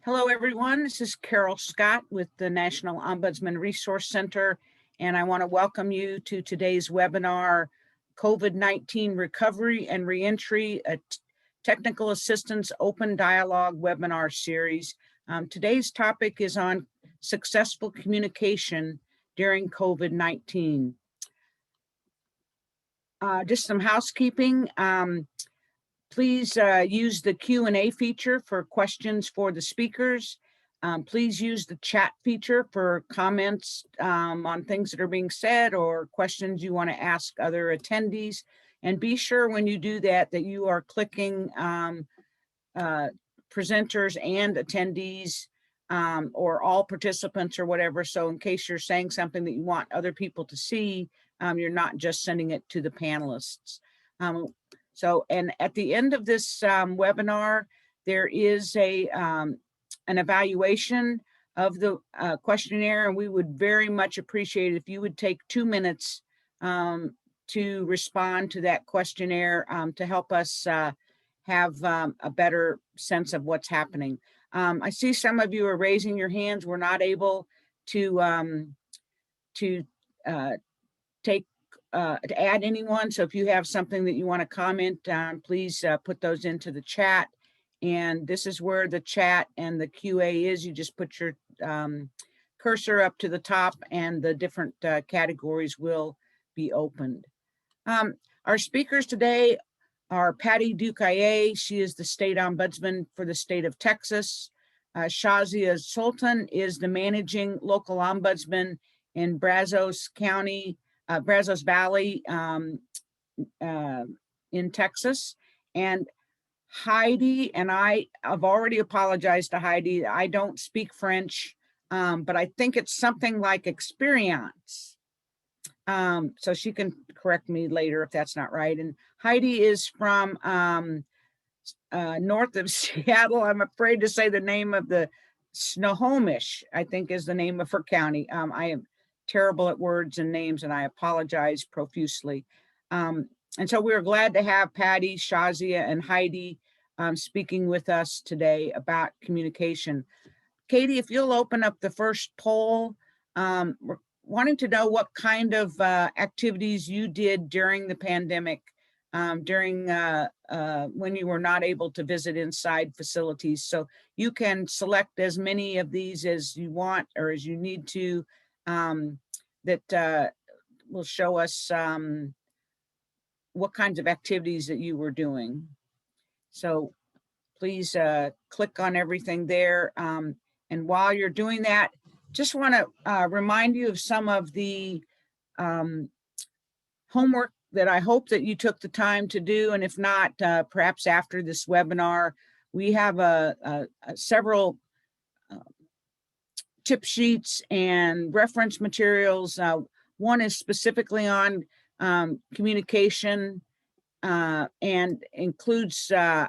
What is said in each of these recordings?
Hello, everyone. This is Carol Scott with the National Ombudsman Resource Center, and I want to welcome you to today's webinar, COVID-19 Recovery and Reentry, a Technical Assistance Open Dialogue webinar series. Today's topic is on successful communication during COVID-19. Just some housekeeping. Please use the Q&A feature for questions for the speakers. Please use the chat feature for comments on things that are being said or questions you want to ask other attendees. And be sure when you do that you are clicking presenters and attendees or all participants or whatever. So in case you're saying something that you want other people to see, you're not just sending it to the panelists. And at the end of this webinar, there is an evaluation of the questionnaire, and we would very much appreciate it if you would take 2 minutes to respond to that questionnaire to help us have a better sense of what's happening. I see some of you are raising your hands. We're not able to add anyone. So if you have something that you want to comment on, please put those into the chat. And this is where the chat and the QA is. You just put your cursor up to the top and the different categories will be opened. Our speakers today are Patty Dukaye. She is the state ombudsman for the state of Texas. Shazia Sultan is the managing local ombudsman in Brazos County, Brazos Valley in Texas. And Heidi, and I have already apologized to Heidi. I don't speak French, but I think it's something like experience. So she can correct me later if that's not right. And Heidi is from north of Seattle. I'm afraid to say the name of the Snohomish, I think is the name of her county. I am terrible at words and names, and I apologize profusely. And so we're glad to have Patty, Shazia, and Heidi speaking with us today about communication. Katie, if you'll open up the first poll, we're wanting to know what kind of activities you did during the pandemic, during when you were not able to visit inside facilities. So you can select as many of these as you want or as you need to, that will show us what kinds of activities that you were doing. So please click on everything there. And while you're doing that, just want to remind you of some of the homework that I hope that you took the time to do. And if not, perhaps after this webinar, we have several tip sheets and reference materials. One is specifically on communication and includes how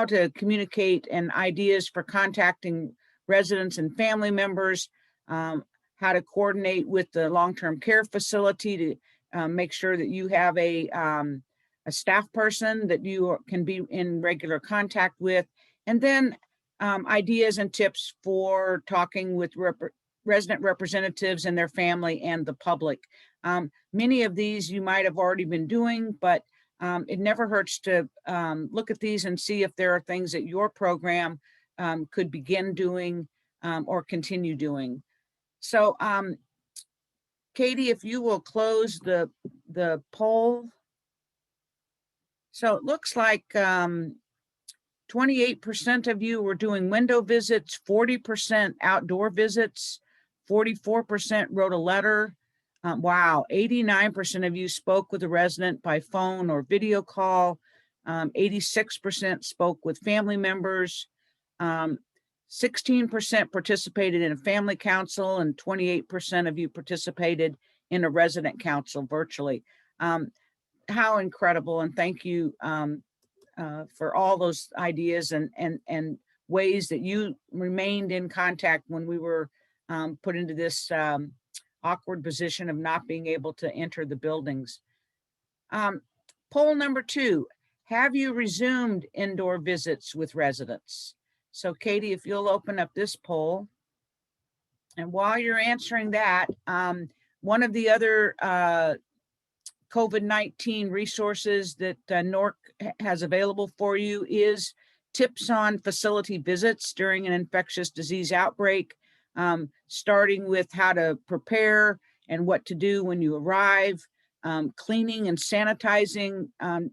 to communicate and ideas for contacting residents and family members, how to coordinate with the long-term care facility to make sure that you have a staff person that you can be in regular contact with, and then ideas and tips for talking with resident representatives and their family and the public. Many of these you might have already been doing, but it never hurts to look at these and see if there are things that your program could begin doing or continue doing. So Katie, if you will close the poll. So it looks like 28% of you were doing window visits, 40% outdoor visits, 44% wrote a letter. Wow, 89% of you spoke with a resident by phone or video call. 86% spoke with family members. 16% participated in a family council, and 28% of you participated in a resident council virtually. How incredible, and thank you for all those ideas and ways that you remained in contact when we were put into this awkward position of not being able to enter the buildings. Poll number 2, have you resumed indoor visits with residents? So Katie, if you'll open up this poll. And while you're answering that, one of the other COVID-19 resources that NORC has available for you is tips on facility visits during an infectious disease outbreak, starting with how to prepare and what to do when you arrive, cleaning and sanitizing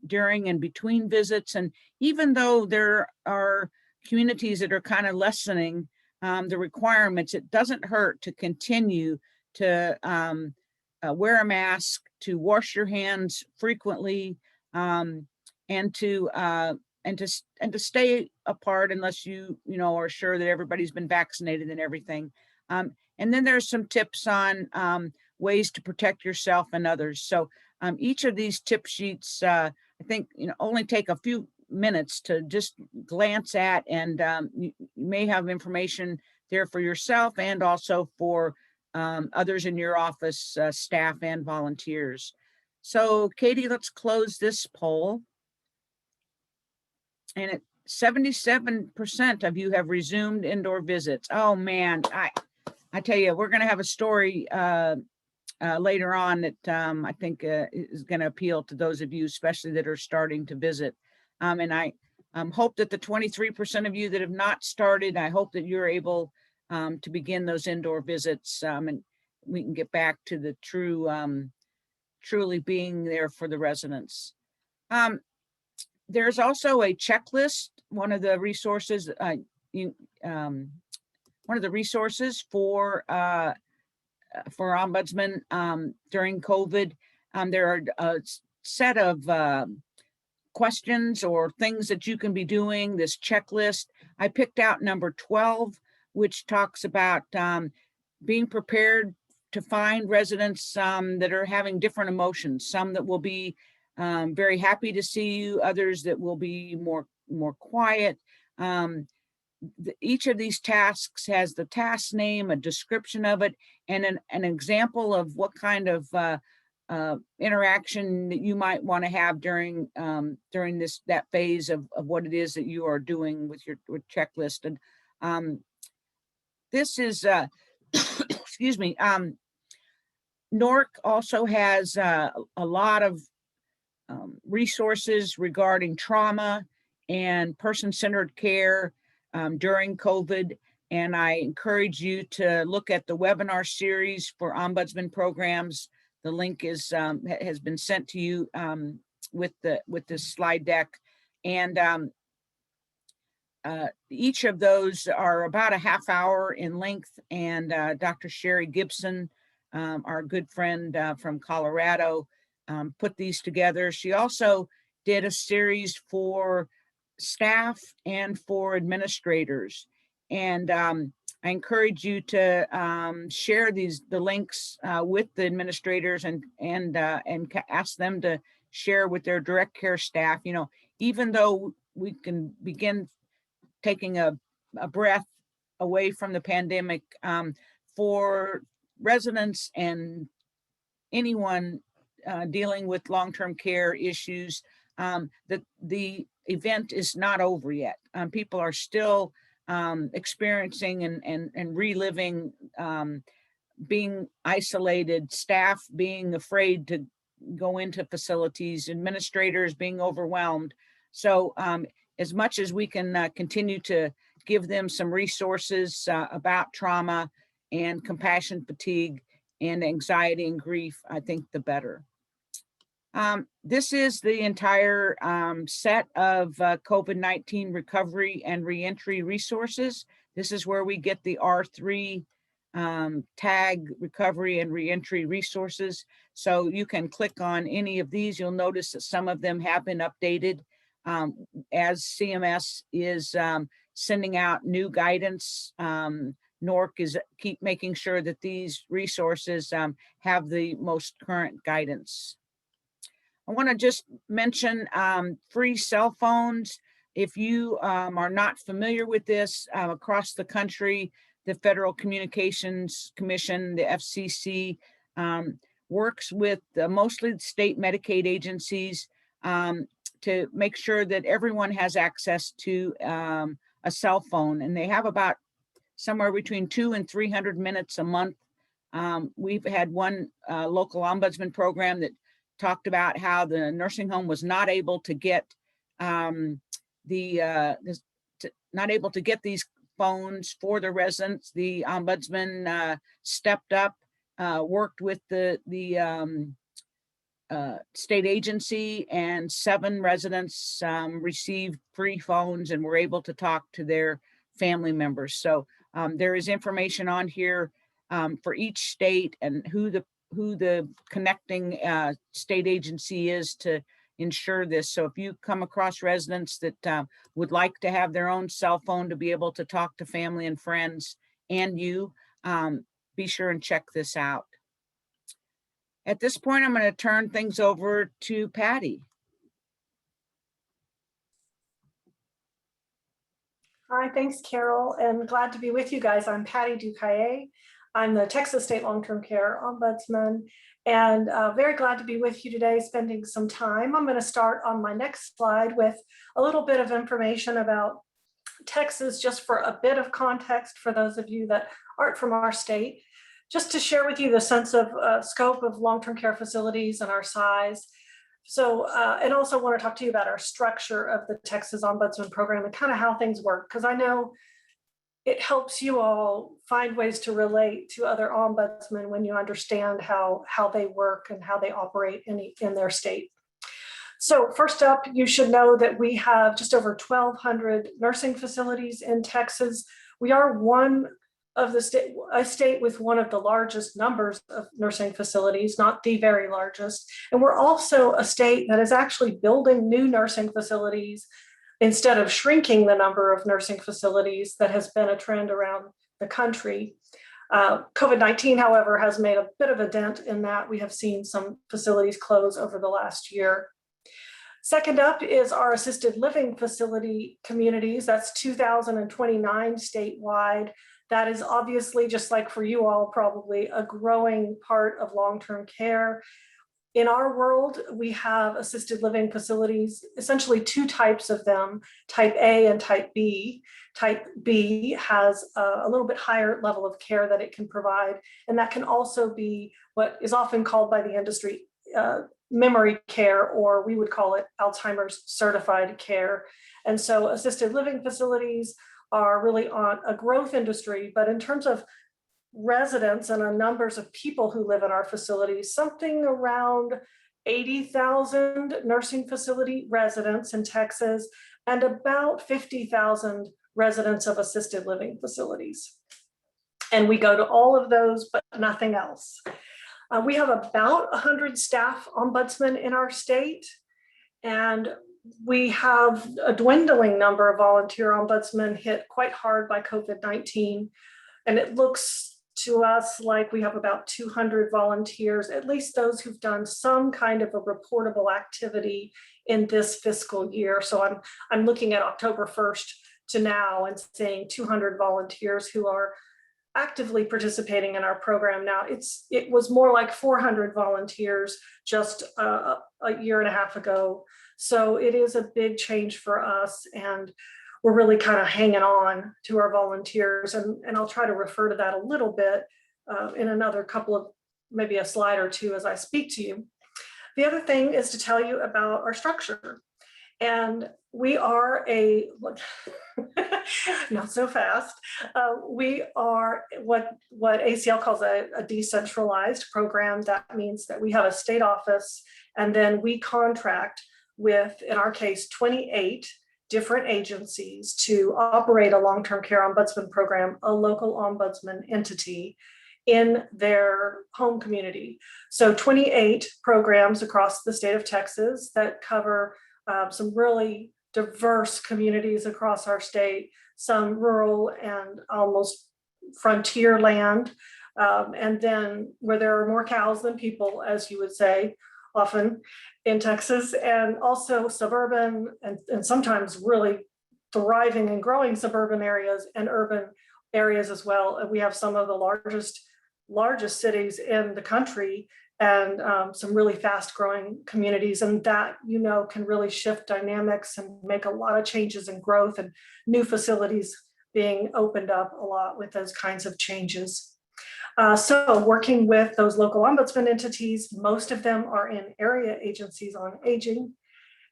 during and between visits. And even though there are communities that are kind of lessening the requirements, it doesn't hurt to continue to wear a mask, to wash your hands frequently, and to stay apart unless you are sure that everybody's been vaccinated and everything. And then there's some tips on ways to protect yourself and others. So each of these tip sheets, I think, only take a few minutes to just glance at, and you may have information there for yourself and also for others in your office, staff and volunteers. So Katie, let's close this poll. And 77% of you have resumed indoor visits. Oh man, I tell you, we're going to have a story later on that I think is going to appeal to those of you, especially that are starting to visit. And I hope that the 23% of you that have not started, I hope that you're able to begin those indoor visits, and we can get back to the truly being there for the residents. There's also a checklist, one of the resources, for ombudsman during COVID. There are a set of questions or things that you can be doing, this checklist. I picked out number 12, which talks about being prepared to find residents that are having different emotions, some that will be very happy to see you, others that will be more quiet. Each of these tasks has the task name, a description of it, and an example of what kind of interaction that you might want to have during that phase of what it is that you are doing with your checklist. And this is excuse me. NORC also has a lot of resources regarding trauma and person-centered care during COVID. And I encourage you to look at the webinar series for ombudsman programs. The link is has been sent to you with this slide deck. And each of those are about a half hour in length. And Dr. Sherry Gibson, our good friend from Colorado, put these together. She also did a series for staff and for administrators. And I encourage you to share the links with the administrators and ask them to share with their direct care staff. Even though we can begin taking a breath away from the pandemic, for residents and anyone dealing with long-term care issues, that the event is not over yet. People are still experiencing and reliving being isolated, staff being afraid to go into facilities, administrators being overwhelmed. So as much as we can continue to give them some resources about trauma and compassion fatigue and anxiety and grief, I think the better. This is the entire set of COVID-19 recovery and reentry resources. This is where we get the R3 tag, recovery and reentry resources. So you can click on any of these. You'll notice that some of them have been updated as CMS is sending out new guidance. NORC is keep making sure that these resources have the most current guidance. I want to just mention free cell phones. If you are not familiar with this, across the country, the Federal Communications Commission, the FCC, works with mostly state Medicaid agencies to make sure that everyone has access to a a cell phone, and they have about somewhere between 200 and 300 minutes a month. We've had one local ombudsman program that talked about how the nursing home was not able to get not able to get these phones for the residents. The ombudsman stepped up, worked with the state agency, and 7 residents received free phones and were able to talk to their family members. So there is information on here for each state and who the connecting state agency is to ensure this. So if you come across residents that would like to have their own cell phone to be able to talk to family and friends and you, be sure and check this out. At this point, I'm going to turn things over to Patty. Hi, thanks, Carol, and glad to be with you guys. I'm Patty Ducaye. I'm the Texas State Long-Term Care Ombudsman, and very glad to be with you today, spending some time. I'm going to start on my next slide with a little bit of information about Texas, just for a bit of context for those of you that aren't from our state, just to share with you the sense of scope of long-term care facilities and our size. So, and also want to talk to you about our structure of the Texas Ombudsman Program and kind of how things work, because I know it helps you all find ways to relate to other ombudsmen when you understand how they work and how they operate in their state. So first up, you should know that we have just over 1,200 nursing facilities in Texas. We are one of a state with one of the largest numbers of nursing facilities, not the very largest. And we're also a state that is actually building new nursing facilities instead of shrinking the number of nursing facilities that has been a trend around the country. COVID-19, however, has made a bit of a dent in that. We have seen some facilities close over the last year. Second up is our assisted living facility communities. That's 2,029 statewide. That is obviously, just like for you all, probably a growing part of long-term care. In our world, we have assisted living facilities, essentially 2 types of them, type A and type B. Type B has a little bit higher level of care that it can provide, and that can also be what is often called by the industry memory care, or we would call it Alzheimer's certified care. And so assisted living facilities are really on a growth industry, but in terms of residents and the numbers of people who live in our facilities, something around 80,000 nursing facility residents in Texas and about 50,000 residents of assisted living facilities. And we go to all of those, but nothing else. We have about 100 staff ombudsmen in our state, and we have a dwindling number of volunteer ombudsmen hit quite hard by COVID-19. And it looks to us like we have about 200 volunteers, at least those who've done some kind of a reportable activity in this fiscal year. So I'm looking at October 1st to now and saying 200 volunteers who are actively participating in our program now. It was more like 400 volunteers just a year and a half ago. So it is a big change for us, and we're really kind of hanging on to our volunteers. And I'll try to refer to that a little bit in another couple of, maybe a slide or two as I speak to you. The other thing is to tell you about our structure. And we are not so fast. We are what ACL calls a decentralized program. That means that we have a state office, and then we contract with, in our case, 28 different agencies to operate a long-term care ombudsman program, a local ombudsman entity in their home community. So 28 programs across the state of Texas that cover some really diverse communities across our state, some rural and almost frontier land, and then where there are more cows than people, as you would say, often in Texas, and also suburban and sometimes really thriving and growing suburban areas and urban areas as well. And we have some of the largest cities in the country and some really fast growing communities. And that, can really shift dynamics and make a lot of changes in growth, and new facilities being opened up a lot with those kinds of changes. So working with those local ombudsman entities, most of them are in area agencies on aging.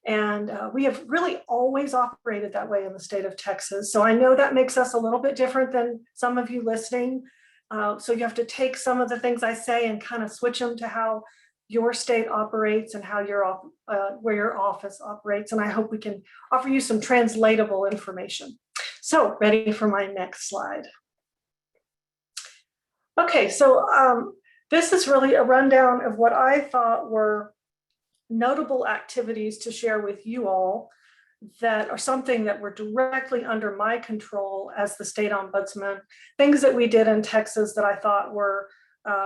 And we have really always operated that way in the state of Texas. So I know that makes us a little bit different than some of you listening. So you have to take some of the things I say and kind of switch them to how your state operates and how where your office operates. And I hope we can offer you some translatable information. So ready for my next slide. Okay, so this is really a rundown of what I thought were notable activities to share with you all that are something that were directly under my control as the state ombudsman, things that we did in Texas that I thought were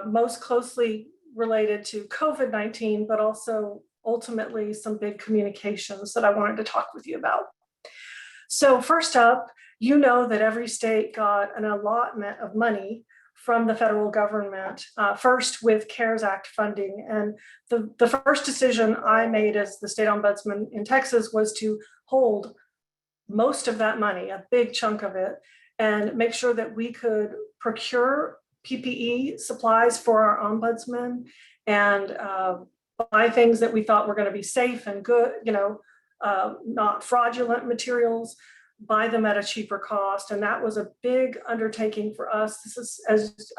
most closely related to COVID-19, but also ultimately some big communications that I wanted to talk with you about. So first up, you know that every state got an allotment of money from the federal government, first with CARES Act funding. And the first decision I made as the state ombudsman in Texas was to hold most of that money, a big chunk of it, and make sure that we could procure PPE supplies for our ombudsman and buy things that we thought were going to be safe and good, not fraudulent materials, buy them at a cheaper cost. And that was a big undertaking for us. This is,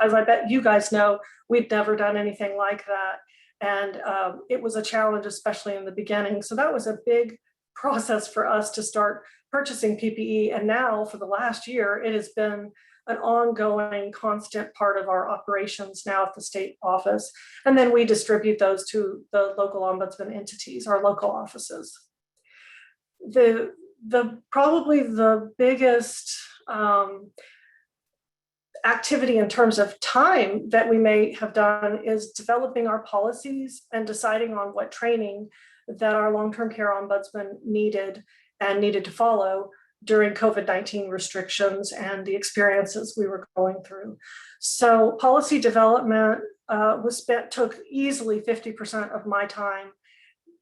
as I bet you guys know, we'd never done anything like that. And it was a challenge, especially in the beginning. So that was a big process for us to start purchasing PPE. And now for the last year, it has been an ongoing, constant part of our operations now at the state office. And then we distribute those to the local ombudsman entities, our local offices. Probably the biggest activity in terms of time that we may have done is developing our policies and deciding on what training that our long-term care ombudsman needed to follow during COVID-19 restrictions and the experiences we were going through. So policy development took easily 50% of my time,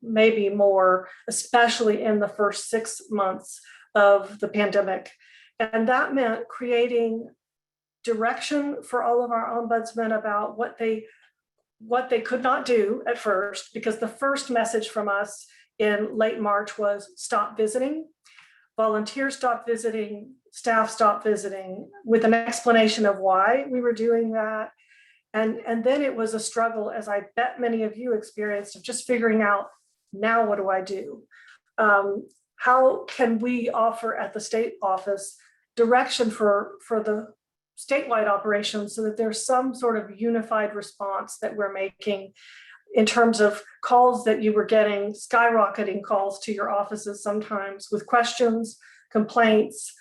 maybe more, especially in the first 6 months of the pandemic. And that meant creating direction for all of our ombudsmen about what they could not do at first, because the first message from us in late March was stop visiting. Volunteers stopped visiting, staff stopped visiting, with an explanation of why we were doing that. And then it was a struggle, as I bet many of you experienced, of just figuring out, now what do I do? How can we offer at the state office direction for the statewide operations so that there's some sort of unified response that we're making in terms of calls that you were getting, skyrocketing calls to your offices sometimes with questions, complaints,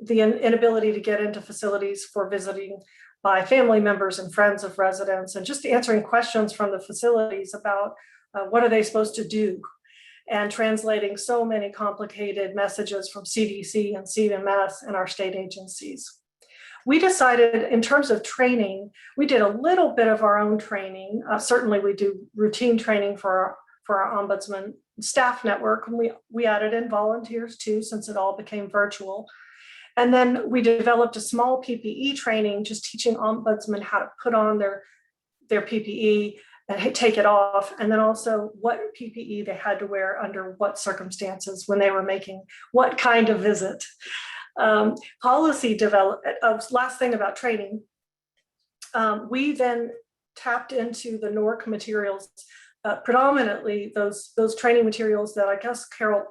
the inability to get into facilities for visiting by family members and friends of residents, and just answering questions from the facilities about what are they supposed to do, and translating so many complicated messages from CDC and CMS and our state agencies. We decided, in terms of training, we did a little bit of our own training. Certainly we do routine training for our ombudsman staff network, and we added in volunteers too, since it all became virtual. And then we developed a small PPE training, just teaching ombudsmen how to put on their PPE and take it off, and then also what PPE they had to wear under what circumstances when they were making what kind of visit. Policy development, last thing about training, we then tapped into the NORC materials, predominantly those training materials that I guess Carol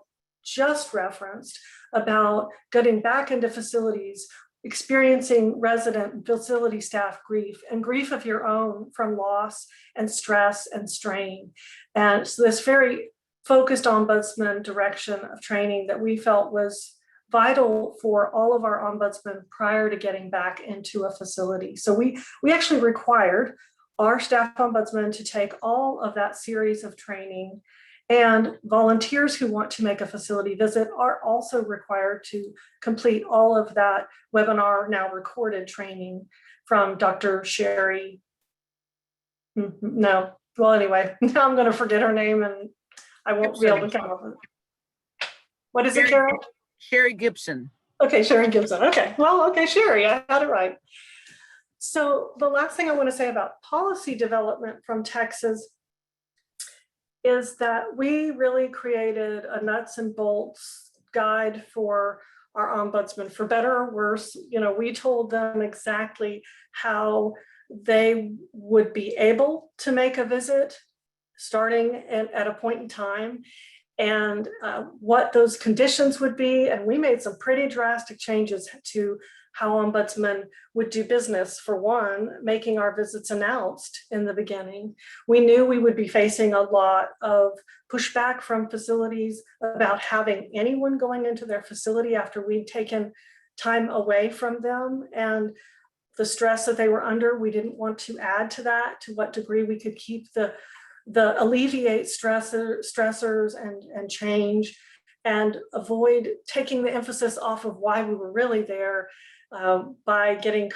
just referenced about getting back into facilities, experiencing resident and facility staff grief, and grief of your own from loss and stress and strain. And so this very focused ombudsman direction of training that we felt was vital for all of our ombudsmen prior to getting back into a facility. So we actually required our staff ombudsmen to take all of that series of training, and volunteers who want to make a facility visit are also required to complete all of that webinar, now recorded training from Dr. Sherry No. Well, anyway, now I'm going to forget her name and I won't be able to come up with it. What is it, Carol? Sherry Gibson. Okay, Sherry Gibson. Okay. Well, okay, Sherry, I had it right. So the last thing I want to say about policy development from Texas is that we really created a nuts and bolts guide for our ombudsman, for better or worse. You know, we told them exactly how they would be able to make a visit starting at a point in time, and what those conditions would be. And we made some pretty drastic changes to how ombudsmen would do business. For one, making our visits announced in the beginning. We knew we would be facing a lot of pushback from facilities about having anyone going into their facility after we'd taken time away from them, and the stress that they were under. We didn't want to add to that, to what degree we could keep the alleviate stressors and change, and avoid taking the emphasis off of why we were really there, by getting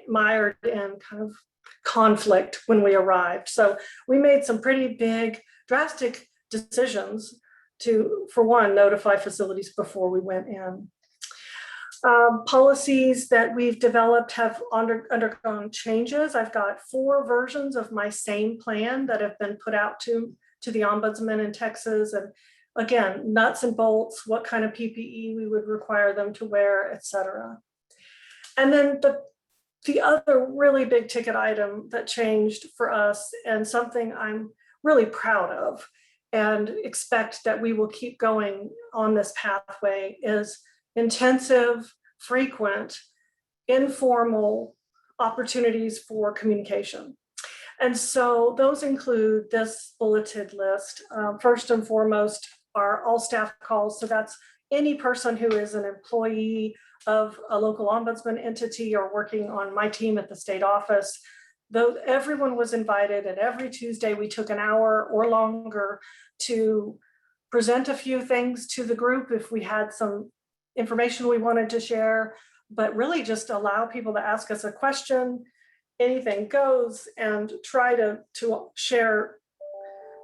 mired in kind of conflict when we arrived. So we made some pretty big, drastic decisions to, for one, notify facilities before we went in. Policies that we've developed have undergone changes. I've got 4 versions of my same plan that have been put out to the ombudsman in Texas. And again, nuts and bolts, what kind of PPE we would require them to wear, et cetera. And then the other really big ticket item that changed for us, and something I'm really proud of and expect that we will keep going on this pathway, is intensive, frequent, informal opportunities for communication. And so those include this bulleted list. First and foremost are all staff calls. So that's any person who is an employee of a local ombudsman entity or working on my team at the state office. Though everyone was invited, and every Tuesday we took an hour or longer to present a few things to the group if we had some information we wanted to share, but really just allow people to ask us a question. Anything goes, and try to share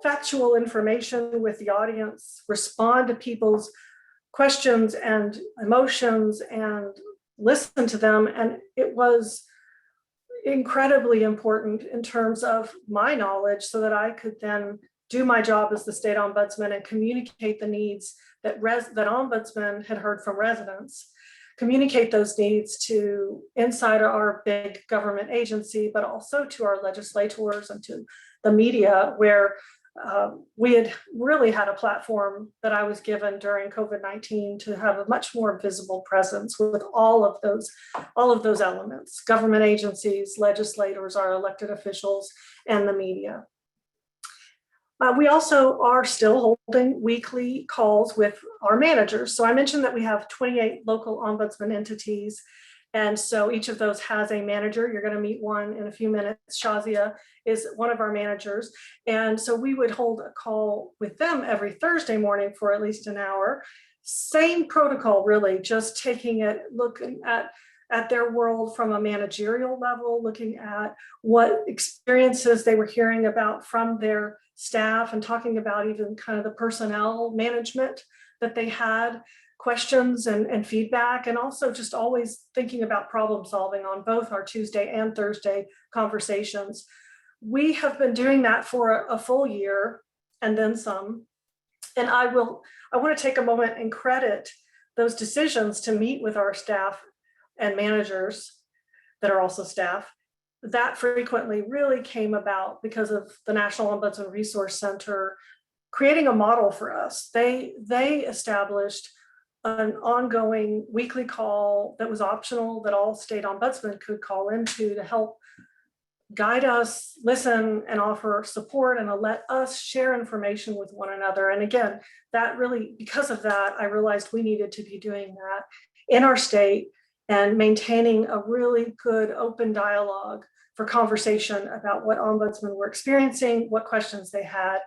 factual information with the audience, respond to people's questions and emotions, and listen to them. And it was incredibly important in terms of my knowledge, so that I could then do my job as the state ombudsman and communicate the needs that ombudsman had heard from residents, communicate those needs to inside our big government agency, but also to our legislators and to the media, where we had really had a platform that I was given during COVID-19 to have a much more visible presence with all of those elements: government agencies, legislators, our elected officials, and the media. We also are still holding weekly calls with our managers. So I mentioned that we have 28 local ombudsman entities. And so each of those has a manager. You're going to meet one in a few minutes. Shazia is one of our managers. And so we would hold a call with them every Thursday morning for at least an hour. Same protocol, really, just taking it, looking at their world from a managerial level, looking at what experiences they were hearing about from their staff, and talking about even kind of the personnel management that they had, questions and feedback, and also just always thinking about problem solving on both our Tuesday and Thursday conversations. We have been doing that for a full year and then some. And I want to take a moment and credit those decisions to meet with our staff and managers that are also staff. That frequently really came about because of the National Ombudsman Resource Center creating a model for us. They established an ongoing weekly call that was optional, that all state ombudsmen could call into to help guide us, listen, and offer support, and to let us share information with one another. And again, that really, because of that, I realized we needed to be doing that in our state and maintaining a really good open dialogue for conversation about what ombudsmen were experiencing, what questions they had,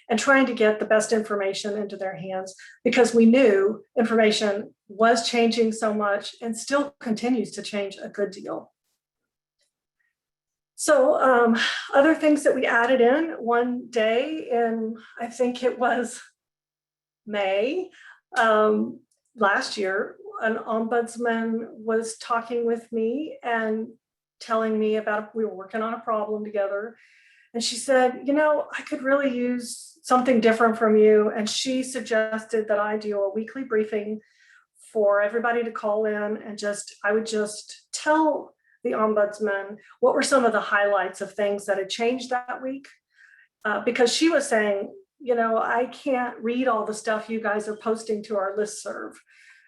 and trying to get the best information into their hands, because we knew information was changing so much and still continues to change a good deal. So other things that we added in one day in, I think it was May last year, an ombudsman was talking with me and telling me about, we were working on a problem together. And she said, you know, I could really use something different from you. And she suggested that I do a weekly briefing for everybody to call in and I would just tell the ombudsman what were some of the highlights of things that had changed that week. Because she was saying, you know, I can't read all the stuff you guys are posting to our listserv.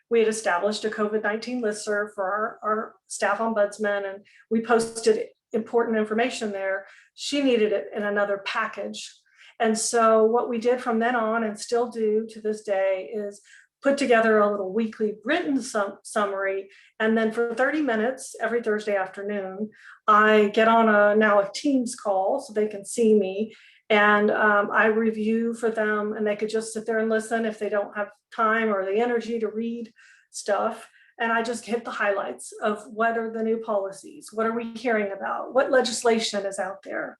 We had established a COVID-19 listserv for our staff ombudsman, and we posted important information there. She needed it in another package. And so what we did from then on, and still do to this day, is put together a little weekly written summary. And then for 30 minutes every Thursday afternoon, I get on now a Teams call so they can see me. And I review for them, and they could just sit there and listen if they don't have time or the energy to read stuff. And I just hit the highlights of what are the new policies, what are we hearing about, what legislation is out there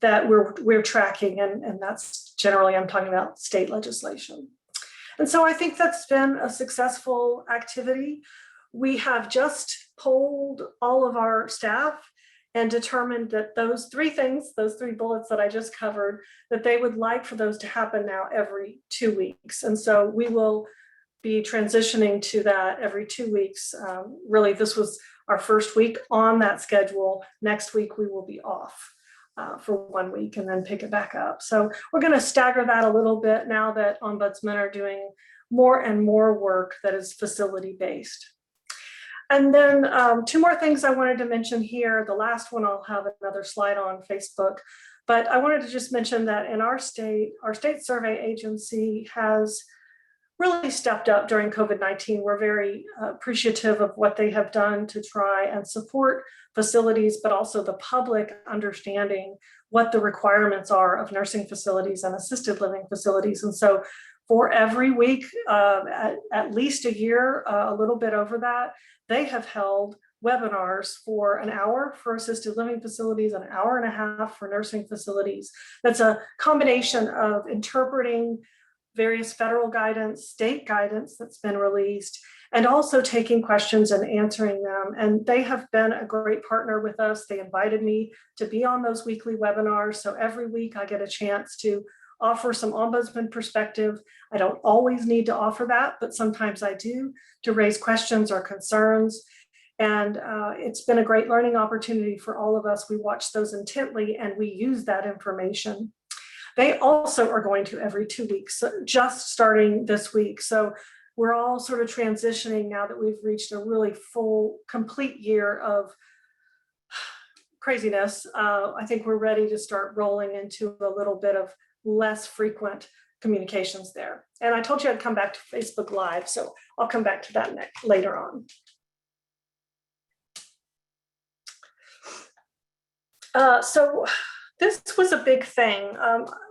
that we're tracking, and that's generally, I'm talking about state legislation. And so I think that's been a successful activity. We have just polled all of our staff and determined that those three things, those three bullets that I just covered, that they would like for those to happen now every 2 weeks. And so we will be transitioning to that every 2 weeks. Really, this was our first week on that schedule. Next week, we will be off for 1 week and then pick it back up. So we're going to stagger that a little bit now that ombudsmen are doing more and more work that is facility based. And then two more things I wanted to mention here. The last one, I'll have another slide on Facebook, but I wanted to just mention that in our state survey agency has really stepped up during COVID-19. We're very appreciative of what they have done to try and support facilities, but also the public understanding what the requirements are of nursing facilities and assisted living facilities. And so for every week, at least a year, a little bit over that, they have held webinars for an hour for assisted living facilities, an hour and a half for nursing facilities. That's a combination of interpreting various federal guidance, state guidance that's been released, and also taking questions and answering them. And they have been a great partner with us. They invited me to be on those weekly webinars. So every week I get a chance to offer some ombudsman perspective. I don't always need to offer that, but sometimes I do, to raise questions or concerns. And it's been a great learning opportunity for all of us. We watch those intently and we use that information. They also are going to every 2 weeks, just starting this week. So we're all sort of transitioning now that we've reached a really full, complete year of craziness. I think we're ready to start rolling into a little bit of less frequent communications there. And I told you I'd come back to Facebook Live, so I'll come back to that later on. So this was a big thing.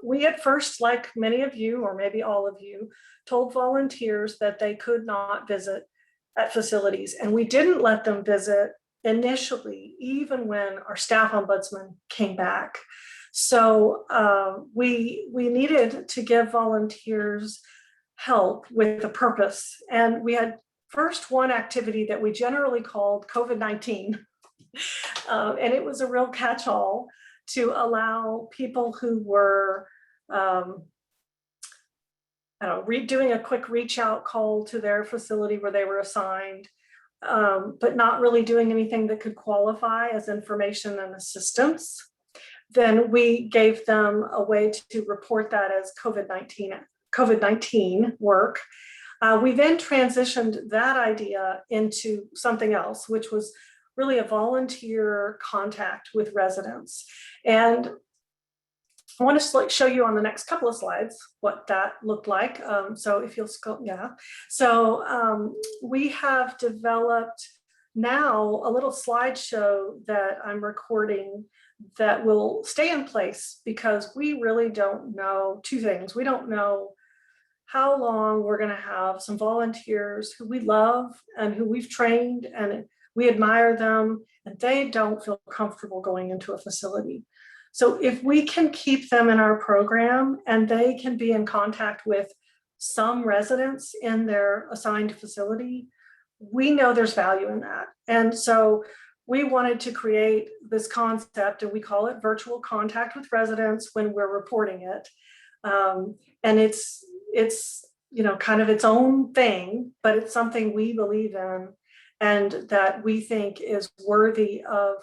We at first, like many of you, or maybe all of you, told volunteers that they could not visit at facilities, and we didn't let them visit initially, even when our staff ombudsman came back. So we needed to give volunteers help with a purpose. And we had first one activity that we generally called COVID-19. And it was a real catch-all to allow people who were doing a quick reach out call to their facility where they were assigned, but not really doing anything that could qualify as information and assistance. Then we gave them a way to report that as COVID-19 work. We then transitioned that idea into something else, which was really a volunteer contact with residents. And I want to show you on the next couple of slides what that looked like. So if you'll scroll, yeah. So we have developed now a little slideshow that I'm recording that will stay in place, because we really don't know two things. We don't know how long we're going to have some volunteers who we love and who we've trained and we admire them, and they don't feel comfortable going into a facility. So if we can keep them in our program and they can be in contact with some residents in their assigned facility, we know there's value in that. And so we wanted to create this concept, and we call it virtual contact with residents when we're reporting it. And it's kind of its own thing, but it's something we believe in and that we think is worthy of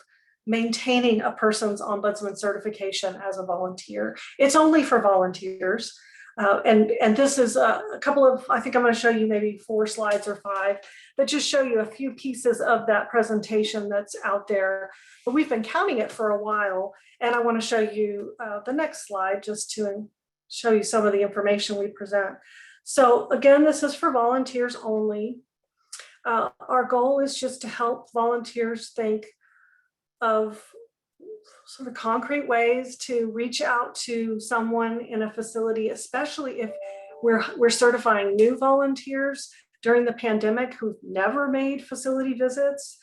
maintaining a person's ombudsman certification as a volunteer. It's only for volunteers. And this is a couple of, I think I'm going to show you maybe 4 slides or 5 that just show you a few pieces of that presentation that's out there. But we've been counting it for a while, and I want to show you the next slide just to show you some of the information we present. So again, this is for volunteers only. Our goal is just to help volunteers think of sort of concrete ways to reach out to someone in a facility, especially if we're certifying new volunteers during the pandemic who've never made facility visits.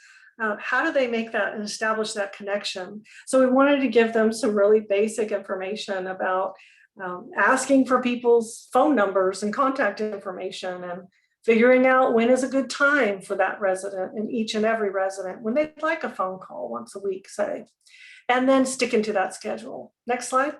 How do they make that and establish that connection? So we wanted to give them some really basic information about asking for people's phone numbers and contact information, and figuring out when is a good time for that resident and each and every resident when they'd like a phone call once a week, say, and then sticking to that schedule. Next slide.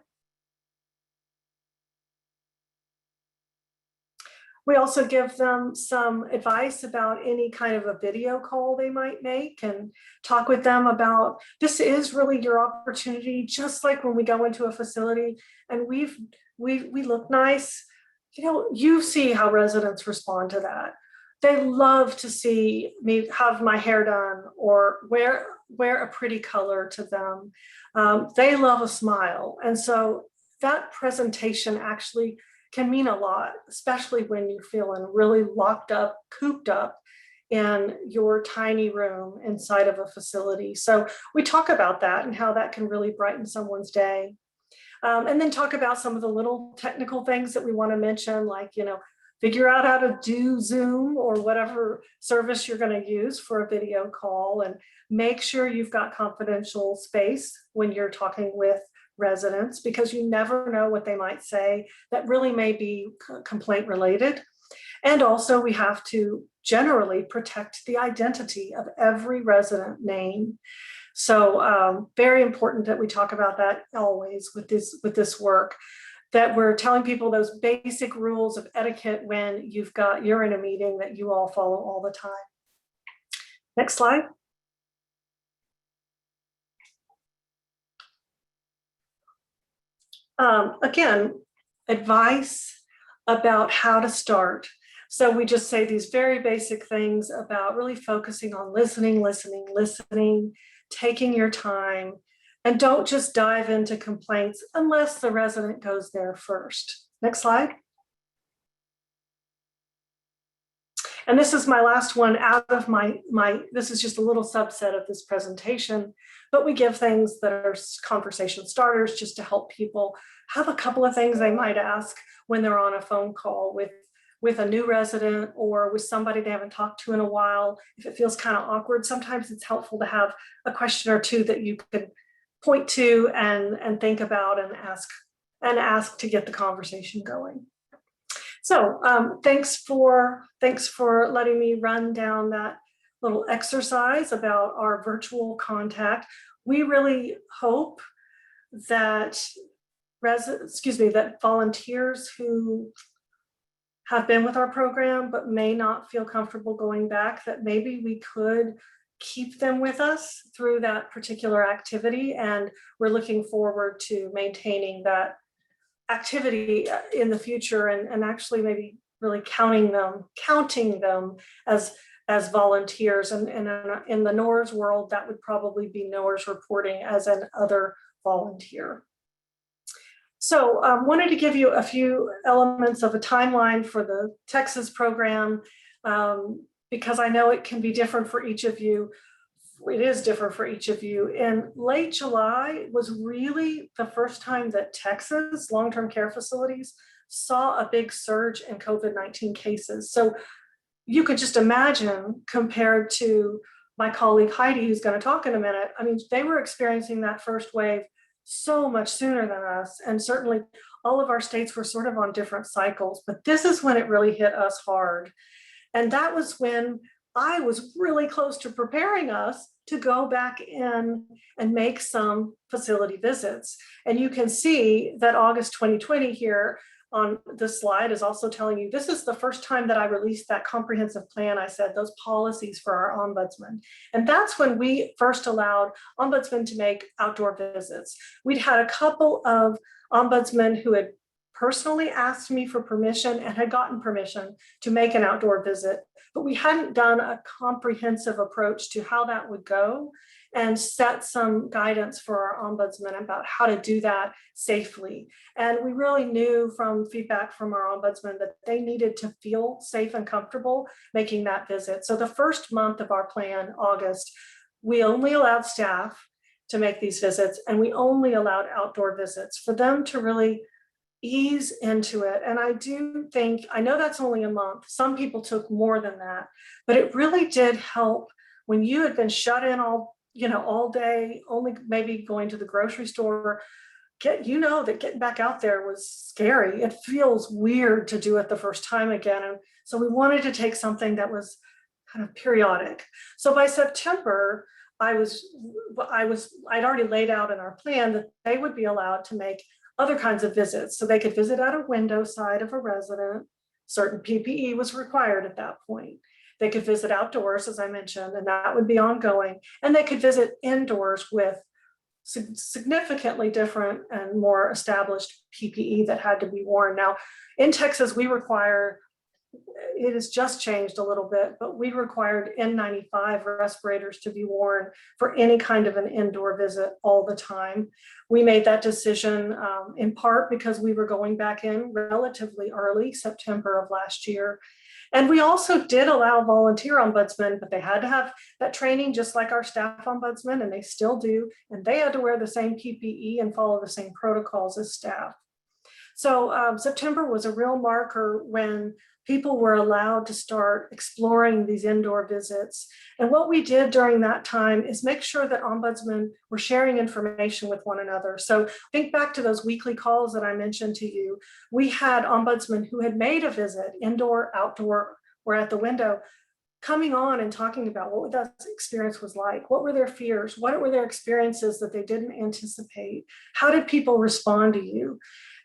We also give them some advice about any kind of a video call they might make and talk with them about this is really your opportunity, just like when we go into a facility and we look nice. You see how residents respond to that. They love to see me have my hair done or wear a pretty color to them. They love a smile. And so that presentation actually can mean a lot, especially when you're feeling really locked up, cooped up in your tiny room inside of a facility. So we talk about that and how that can really brighten someone's day. And then talk about some of the little technical things that we want to mention, like, figure out how to do Zoom or whatever service you're going to use for a video call, and make sure you've got confidential space when you're talking with residents, because you never know what they might say that really may be complaint related. And also we have to generally protect the identity of every resident name. So very important that we talk about that always with this work, that we're telling people those basic rules of etiquette when you're in a meeting that you all follow all the time. Next slide. Again, advice about how to start. So we just say these very basic things about really focusing on listening, taking your time, and don't just dive into complaints unless the resident goes there first. Next slide. And this is my last one out of this is just a little subset of this presentation, but we give things that are conversation starters just to help people have a couple of things they might ask when they're on a phone call with a new resident or with somebody they haven't talked to in a while. If it feels kind of awkward, sometimes it's helpful to have a question or two that you could point to and think about and ask to get the conversation going. So thanks for letting me run down that little exercise about our virtual contact. We really hope that that volunteers who have been with our program but may not feel comfortable going back, that maybe we could keep them with us through that particular activity. And we're looking forward to maintaining that activity in the future and actually maybe really counting them as volunteers. And in the NORS world, that would probably be NORS reporting as an other volunteer. So wanted to give you a few elements of a timeline for the Texas program, because I know it can be different for each of you. It is different for each of you. In late July was really the first time that Texas long-term care facilities saw a big surge in COVID-19 cases. So you could just imagine, compared to my colleague Heidi, who's going to talk in a minute, I mean, they were experiencing that first wave so much sooner than us. And certainly all of our states were sort of on different cycles, but this is when it really hit us hard. And that was when I was really close to preparing us to go back in and make some facility visits. And you can see that August 2020 here on this slide is also telling you this is the first time that I released that comprehensive plan. I said those policies for our ombudsman. And that's when we first allowed ombudsmen to make outdoor visits. We'd had a couple of ombudsmen who had personally asked me for permission and had gotten permission to make an outdoor visit, but we hadn't done a comprehensive approach to how that would go and set some guidance for our ombudsman about how to do that safely. And we really knew from feedback from our ombudsman that they needed to feel safe and comfortable making that visit. So the first month of our plan, August, we only allowed staff to make these visits, and we only allowed outdoor visits for them to really ease into it. And I do think, I know that's only a month, some people took more than that, but it really did help when you had been shut in all day, only maybe going to the grocery store. That getting back out there was scary. It feels weird to do it the first time again. And so we wanted to take something that was kind of periodic. So by September, I'd already laid out in our plan that they would be allowed to make other kinds of visits. So they could visit at a window side of a resident. Certain PPE was required at that point. They could visit outdoors, as I mentioned, and that would be ongoing. And they could visit indoors with significantly different and more established PPE that had to be worn. Now, in Texas, it has just changed a little bit, but we required N95 respirators to be worn for any kind of an indoor visit all the time. We made that decision in part because we were going back in relatively early, September of last year. And we also did allow volunteer ombudsmen, but they had to have that training just like our staff ombudsman, and they still do. And they had to wear the same PPE and follow the same protocols as staff. So September was a real marker when people were allowed to start exploring these indoor visits. And what we did during that time is make sure that ombudsmen were sharing information with one another. So think back to those weekly calls that I mentioned to you. We had ombudsmen who had made a visit, indoor, outdoor, or at the window, coming on and talking about what that experience was like. What were their fears? What were their experiences that they didn't anticipate? How did people respond to you?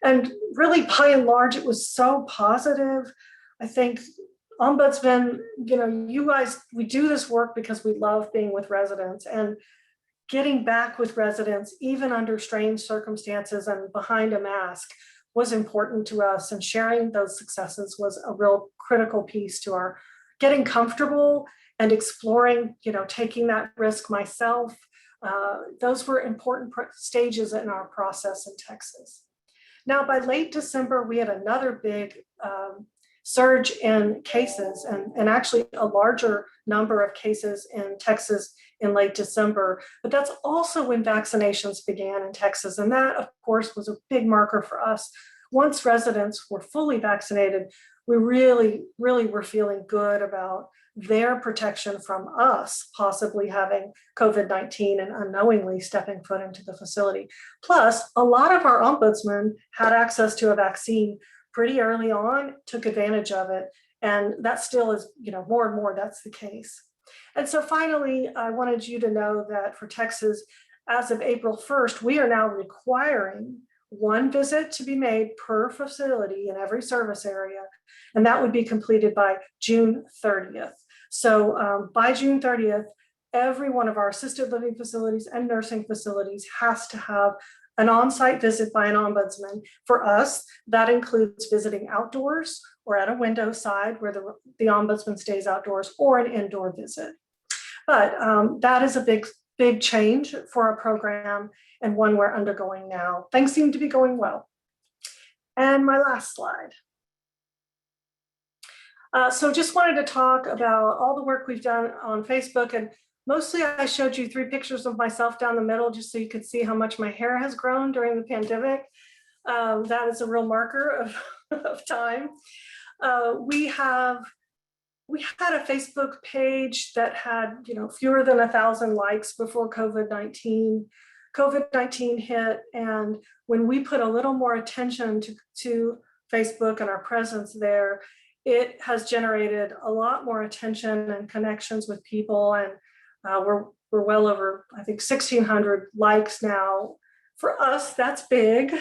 And really, by and large, it was so positive. I think ombudsmen, you guys, we do this work because we love being with residents, and getting back with residents, even under strange circumstances and behind a mask, was important to us. And sharing those successes was a real critical piece to our getting comfortable and exploring, taking that risk myself. Those were important stages in our process in Texas. Now, by late December, we had another big surge in cases, and actually a larger number of cases in Texas in late December. But that's also when vaccinations began in Texas. And that, of course, was a big marker for us. Once residents were fully vaccinated, we really, really were feeling good about their protection from us possibly having COVID-19 and unknowingly stepping foot into the facility. Plus, a lot of our ombudsmen had access to a vaccine pretty early on, took advantage of it. And that still is, more and more that's the case. And so finally, I wanted you to know that for Texas, as of April 1st, we are now requiring one visit to be made per facility in every service area. And that would be completed by June 30th. So by June 30th, every one of our assisted living facilities and nursing facilities has to have an on-site visit by an ombudsman. For us, that includes visiting outdoors or at a window side where the ombudsman stays outdoors, or an indoor visit. But that is a big change for our program, and one we're undergoing now. Things seem to be going well. And my last slide. So just wanted to talk about all the work we've done on Facebook, and mostly I showed you 3 pictures of myself down the middle just so you could see how much my hair has grown during the pandemic. That is a real marker of time. We have we had a Facebook page that had, fewer than 1,000 likes before COVID-19. COVID-19 hit, and when we put a little more attention to Facebook and our presence there, it has generated a lot more attention and connections with people. And we're well over, I think, 1,600 likes now. For us, that's big.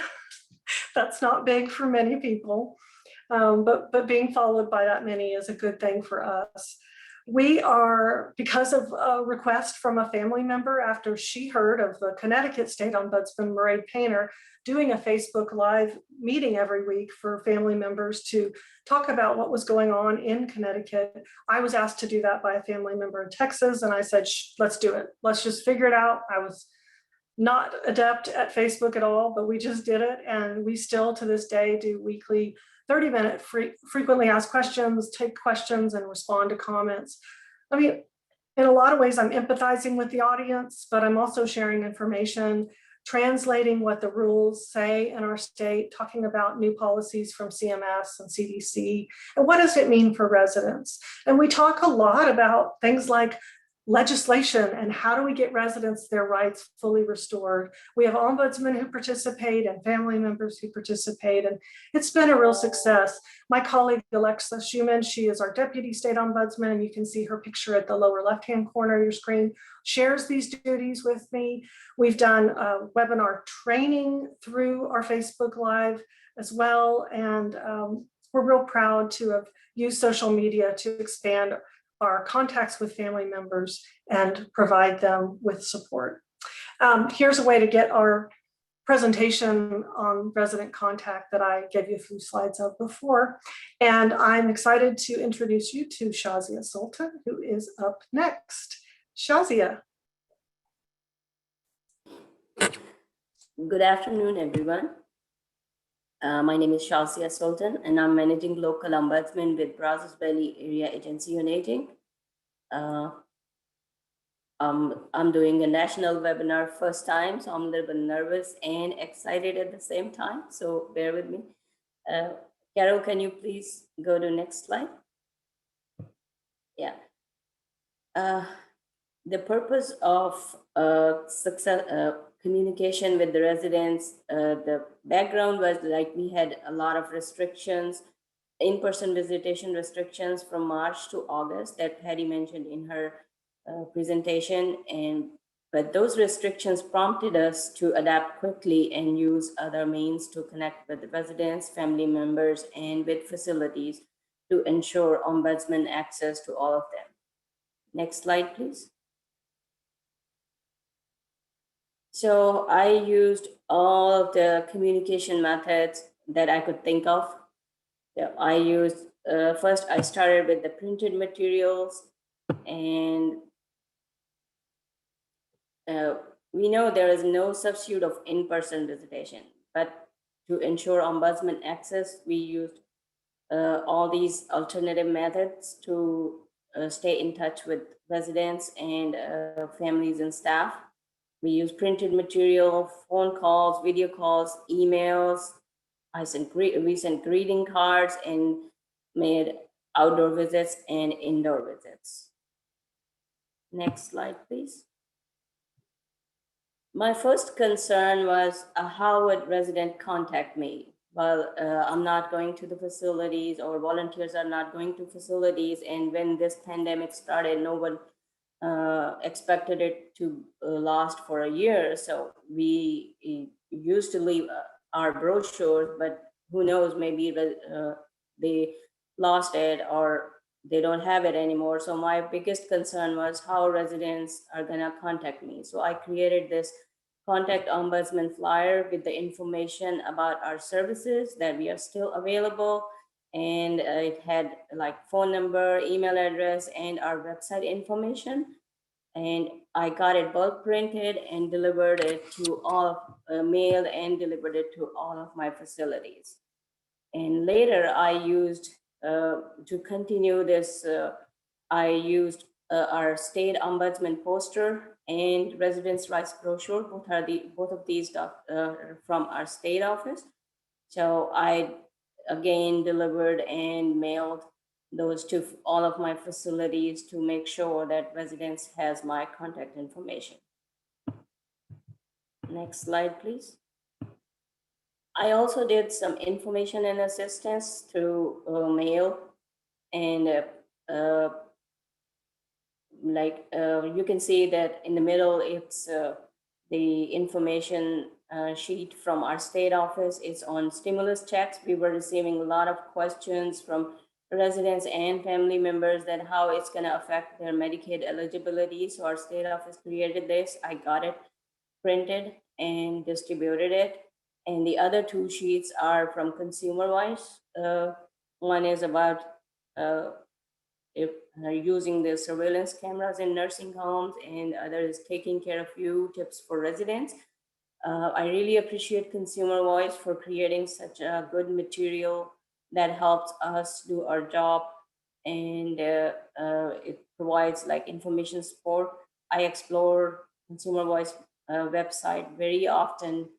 That's not big for many people. But being followed by that many is a good thing for us. We are, because of a request from a family member after she heard of the Connecticut State Ombudsman Mairead Painter doing a Facebook Live meeting every week for family members to talk about what was going on in Connecticut. I was asked to do that by a family member in Texas, and I said, let's do it. Let's just figure it out. I was not adept at Facebook at all, but we just did it. And we still to this day do weekly 30-minute frequently asked questions, take questions and respond to comments. I mean, in a lot of ways, I'm empathizing with the audience, but I'm also sharing information, translating what the rules say in our state, talking about new policies from CMS and CDC, and what does it mean for residents. And we talk a lot about things like legislation and how do we get residents their rights fully restored. We have ombudsmen who participate and family members who participate, and it's been a real success. My colleague Alexa Schumann, she is our deputy state ombudsman, and you can see her picture at the lower left-hand corner of your screen, shares these duties with me. We've done webinar training through our Facebook Live as well, and we're real proud to have used social media to expand our contacts with family members and provide them with support. Here's a way to get our presentation on resident contact that I gave you a few slides of before. And I'm excited to introduce you to Shazia Sultan, who is up next. Shazia. Good afternoon, everyone. My name is Shazia Sultan, and I'm Managing Local Ombudsman with Brazos Valley Area Agency on Aging. I'm doing a national webinar first time, so I'm a little bit nervous and excited at the same time, so bear with me. Carol, can you please go to next slide? Yeah. The purpose of communication with the residents, the background was like we had a lot of restrictions, in-person visitation restrictions from March to August that Patty mentioned in her presentation. But those restrictions prompted us to adapt quickly and use other means to connect with the residents, family members, and with facilities to ensure ombudsman access to all of them. Next slide, please. So I used all of the communication methods that I could think of. I used, first I started with the printed materials, and we know there is no substitute of in-person visitation, but to ensure ombudsman access, we used all these alternative methods to stay in touch with residents and families and staff. We use printed material, phone calls, video calls, emails. We sent greeting cards and made outdoor visits and indoor visits. Next slide, please. My first concern was how would resident contact me? Well, I'm not going to the facilities, or volunteers are not going to facilities. And when this pandemic started, no one expected it to last for a year. So we used to leave our brochures, but who knows, maybe they lost it or they don't have it anymore. So my biggest concern was how residents are gonna contact me. So I created this contact ombudsman flyer with the information about our services, that we are still available. And it had like phone number, email address, and our website information. And I got it bulk printed and delivered it to all, mailed and delivered it to all of my facilities. And later I used, to continue this, I used our state ombudsman poster and residents' rights brochure. Both of these from our state office. So I again delivered and mailed those to all of my facilities to make sure that residents has my contact information. Next slide, please. I also did some information and assistance through mail, and you can see that in the middle, it's the information sheet from our state office. It's on stimulus checks. We were receiving a lot of questions from residents and family members that how it's going to affect their Medicaid eligibility. So our state office created this. I got it printed and distributed it. And the other two sheets are from ConsumerWise. One is about using the surveillance cameras in nursing homes, and other is taking care of you, tips for residents. I really appreciate ConsumerWise for creating such a good material that helps us do our job, and it provides like information support. I explore ConsumerWise website very often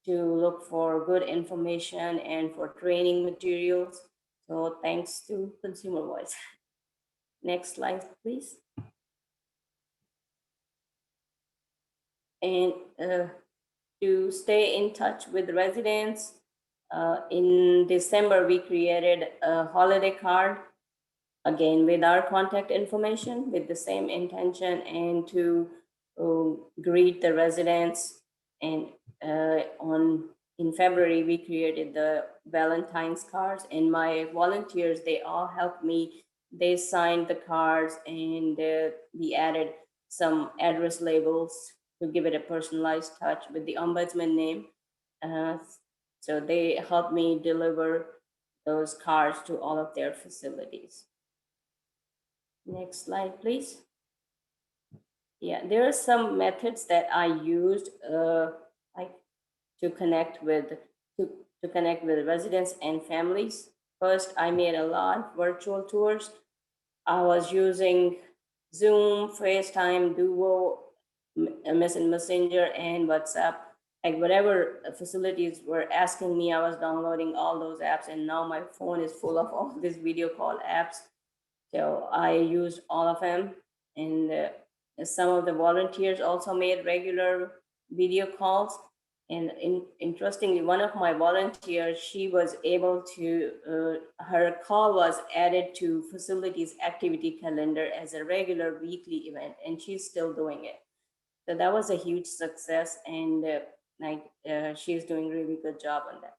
to look for good information and for training materials. So thanks to ConsumerWise. Next slide, please. And to stay in touch with residents, in December, we created a holiday card, again, with our contact information, with the same intention, and to greet the residents. And in February, we created the Valentine's cards, and my volunteers, they all helped me. They signed the cards, and we added some address labels to give it a personalized touch with the ombudsman name. So they helped me deliver those cards to all of their facilities. Next slide, please. Yeah, there are some methods that I used like to connect with residents and families. First, I made a lot of virtual tours. I was using Zoom, FaceTime, Duo, Messenger, and WhatsApp. Like whatever facilities were asking me, I was downloading all those apps, and now my phone is full of all these video call apps. So I used all of them, and some of the volunteers also made regular video calls. And interestingly, one of my volunteers, she was able to, her call was added to facilities activity calendar as a regular weekly event, and she's still doing it. So that was a huge success, and she's doing really good job on that.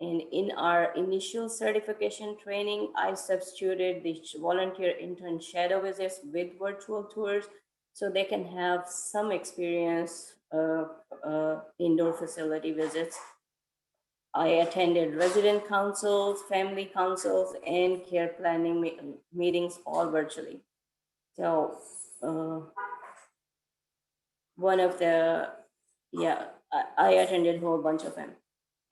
And in our initial certification training, I substituted the volunteer intern shadow visits with virtual tours so they can have some experience indoor facility visits. I attended resident councils, family councils, and care planning meetings all virtually. So one of the, I attended a whole bunch of them.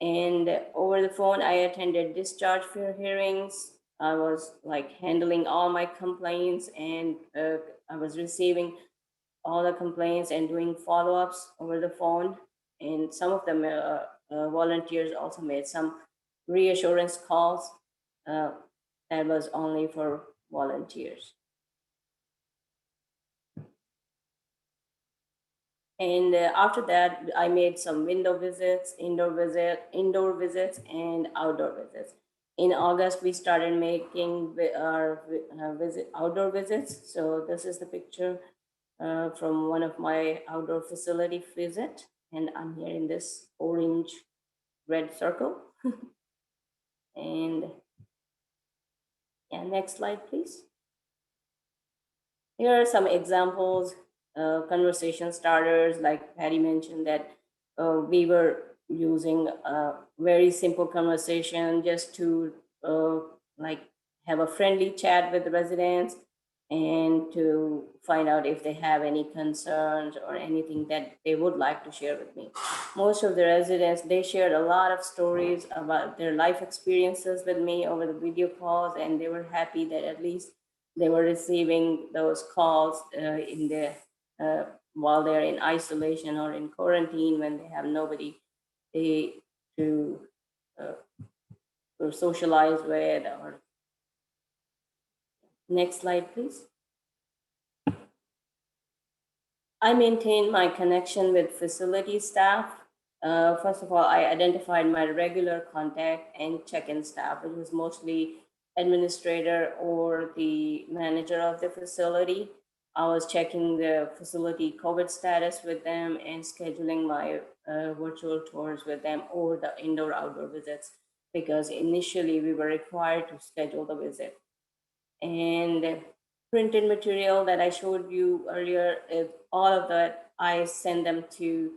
And over the phone, I attended discharge fair hearings. I was like handling all my complaints, and I was receiving all the complaints and doing follow-ups over the phone. And some of them volunteers also made some reassurance calls that was only for volunteers. And after that, I made some window visits, indoor visits, and outdoor visits. In August, we started making our outdoor visits. So this is the picture from one of my outdoor facility visit, and I'm here in this orange red circle. And next slide, please. Here are some examples, conversation starters, like Patty mentioned that we were using a very simple conversation just to like have a friendly chat with the residents and to find out if they have any concerns or anything that they would like to share with me. Most of the residents, they shared a lot of stories about their life experiences with me over the video calls, and they were happy that at least they were receiving those calls in the while they're in isolation or in quarantine, when they have nobody to socialize with. Or Next slide, please. I maintain my connection with facility staff. First of all, I identified my regular contact and check-in staff. It was mostly administrator or the manager of the facility. I was checking the facility COVID status with them and scheduling my virtual tours with them or the indoor-outdoor visits, because initially we were required to schedule the visit. And printed material that I showed you earlier, all of that, I send them to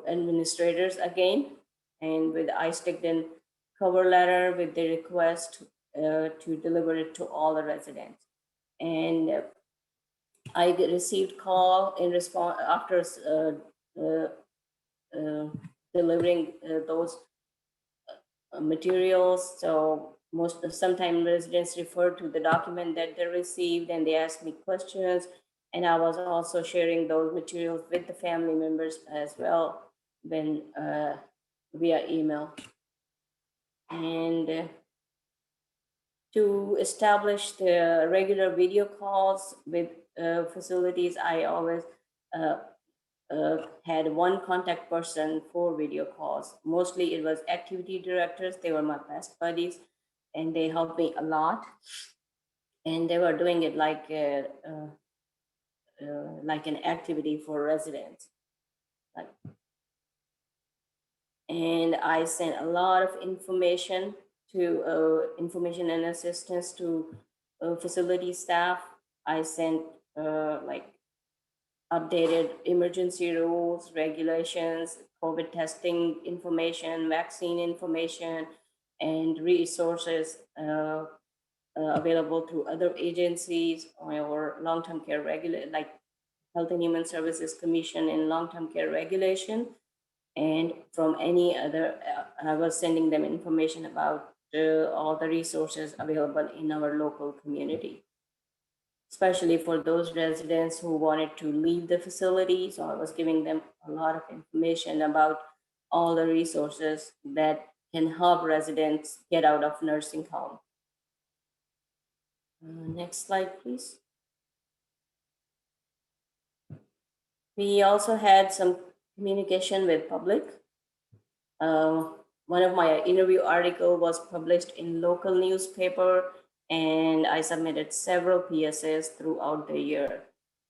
administrators again. And I sticked in cover letter with the request to deliver it to all the residents. And I received call in response after delivering those materials. So sometimes residents refer to the document that they received and they ask me questions. And I was also sharing those materials with the family members as well when via email. And to establish the regular video calls with facilities, I always had one contact person for video calls. Mostly it was activity directors. They were my best buddies and they helped me a lot. And they were doing it like an activity for residents. And I sent a lot of information information and assistance to facility staff. I sent like updated emergency rules, regulations, COVID testing information, vaccine information, and resources available through other agencies or long-term care like Health and Human Services Commission and long-term care regulation. And from any other, I was sending them information about all the resources available in our local community, especially for those residents who wanted to leave the facility. So I was giving them a lot of information about all the resources that can help residents get out of nursing home. Next slide, please. We also had some communication with public. One of my interview article was published in local newspaper, and I submitted several PSAs throughout the year.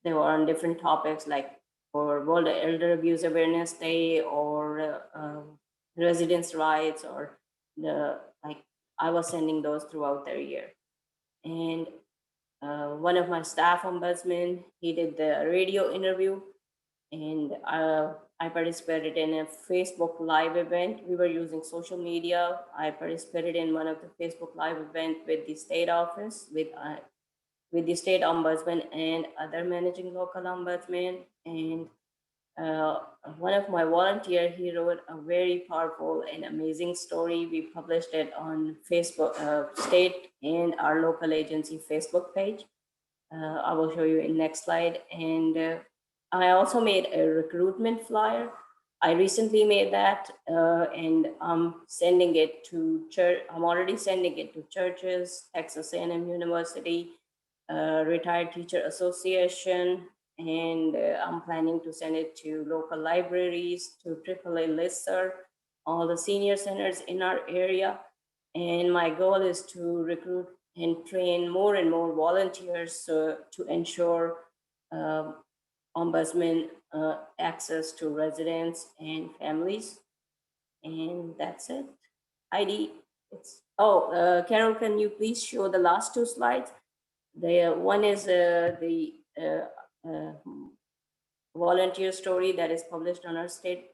They were on different topics like for World Elder Abuse Awareness Day or residents' rights, or I was sending those throughout the year. And one of my staff ombudsman, he did the radio interview, and I participated in a Facebook Live event. We were using social media. I participated in one of the Facebook Live event with the state office, with the state ombudsman and other managing local ombudsman. And one of my volunteer, he wrote a very powerful and amazing story. We published it on Facebook, state and our local agency Facebook page. I will show you in next slide. And I also made a recruitment flyer. I recently made that, and I'm sending it to church. I'm already sending it to churches, Texas A&M University, Retired Teacher Association, and I'm planning to send it to local libraries, to AAA listserv, all the senior centers in our area. And my goal is to recruit and train more and more volunteers to ensure ombudsman access to residents and families. And that's it. Heidi, Carol, can you please show the last two slides? The one is the volunteer story that is published on our state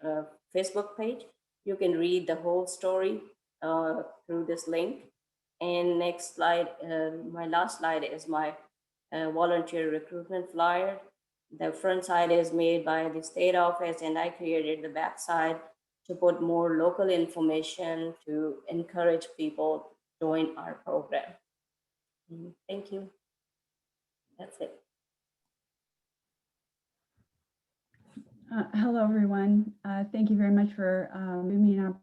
Facebook page. You can read the whole story through this link. And next slide, my last slide is my volunteer recruitment flyer. The front side is made by the state office, and I created the back side to put more local information to encourage people to join our program. Thank you. That's it. Hello, everyone. Thank you very much for giving me an opportunity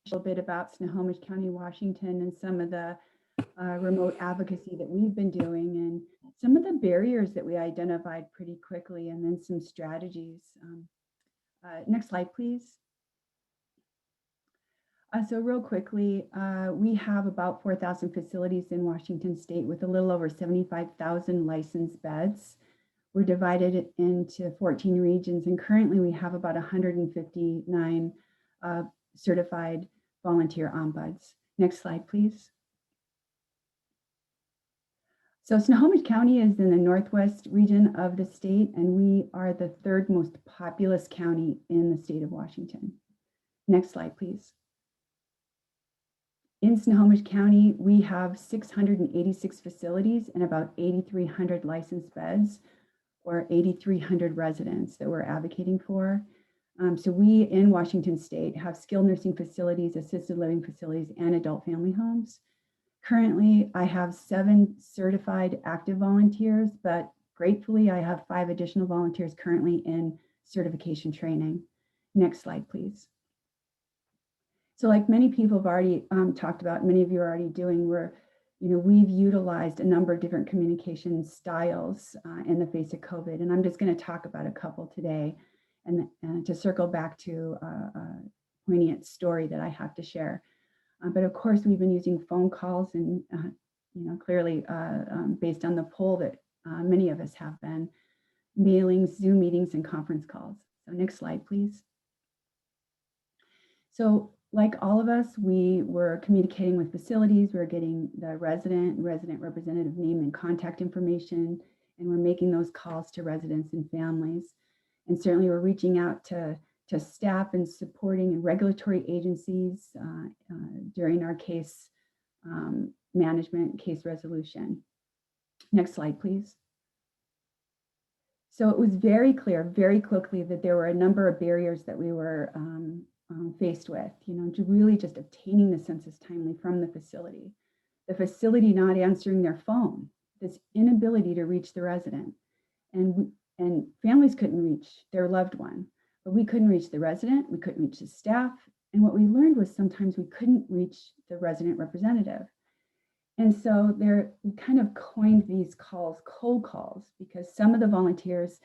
a little bit about Snohomish County, Washington, and some of the remote advocacy that we've been doing and some of the barriers that we identified pretty quickly, and then some strategies. Next slide, please. So real quickly, we have about 4,000 facilities in Washington State with a little over 75,000 licensed beds. We're divided into 14 regions, and currently we have about 159 certified volunteer ombuds. Next slide, please. So Snohomish County is in the northwest region of the state, and we are the third most populous county in the state of Washington. Next slide, please. In Snohomish County, we have 686 facilities and about 8,300 licensed beds, or 8,300 residents that we're advocating for. So we in Washington State have skilled nursing facilities, assisted living facilities, and adult family homes. Currently, I have 7 certified active volunteers, but gratefully, I have 5 additional volunteers currently in certification training. Next slide, please. So like many people have already talked about, many of you are already doing, we've utilized a number of different communication styles in the face of COVID. And I'm just going to talk about a couple today and to circle back to a poignant story that I have to share. But of course, we've been using phone calls and, clearly based on the poll that many of us have been, mailings, Zoom meetings, and conference calls. So next slide, please. So like all of us, we were communicating with facilities. We were getting the resident representative name and contact information, and we're making those calls to residents and families. And certainly we're reaching out to staff and supporting and regulatory agencies during our case management, case resolution. Next slide, please. So it was very clear, very quickly, that there were a number of barriers that we were faced with, to really just obtaining the census timely from the facility not answering their phone, this inability to reach the resident, and families couldn't reach their loved one. But we couldn't reach the resident, we couldn't reach the staff. And what we learned was sometimes we couldn't reach the resident representative. And so we kind of coined these calls cold calls, because some of the volunteers,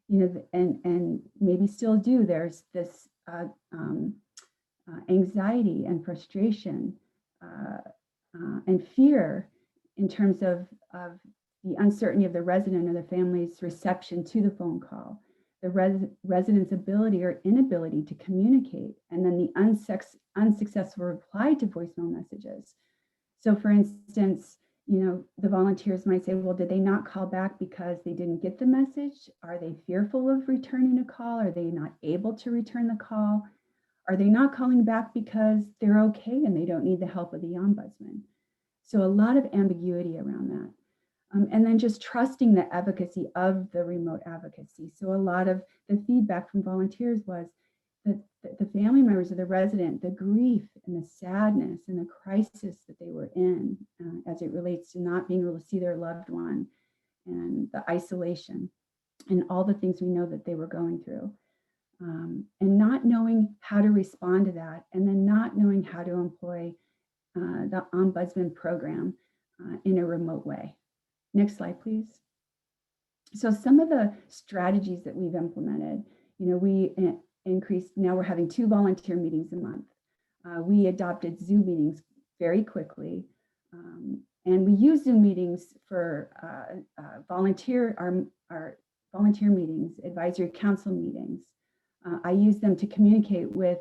and maybe still do, there's this anxiety and frustration and fear in terms of the uncertainty of the resident or the family's reception to the phone call, the resident's ability or inability to communicate, and then the unsuccessful reply to voicemail messages. So for instance, the volunteers might say, well, did they not call back because they didn't get the message? Are they fearful of returning a call? Are they not able to return the call? Are they not calling back because they're okay and they don't need the help of the ombudsman? So a lot of ambiguity around that. And then just trusting the efficacy of the remote advocacy. So a lot of the feedback from volunteers was that the family members of the resident, the grief and the sadness and the crisis that they were in as it relates to not being able to see their loved one, and the isolation and all the things we know that they were going through, and not knowing how to respond to that, and then not knowing how to employ the ombudsman program in a remote way. Next slide, please. So some of the strategies that we've implemented, we increased, now we're having 2 volunteer meetings a month. We adopted Zoom meetings very quickly. And we use Zoom meetings for our volunteer meetings, advisory council meetings. I use them to communicate with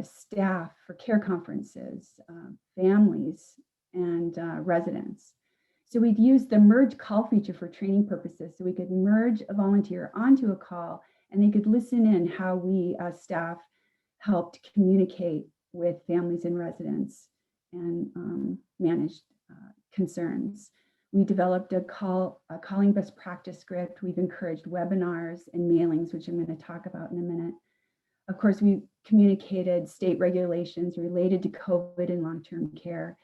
staff for care conferences, families, and residents. So we've used the merge call feature for training purposes, so we could merge a volunteer onto a call and they could listen in how we as staff helped communicate with families and residents and managed concerns. We developed a calling best practice script. We've encouraged webinars and mailings, which I'm going to talk about in a minute. Of course, we communicated state regulations related to COVID and long-term care.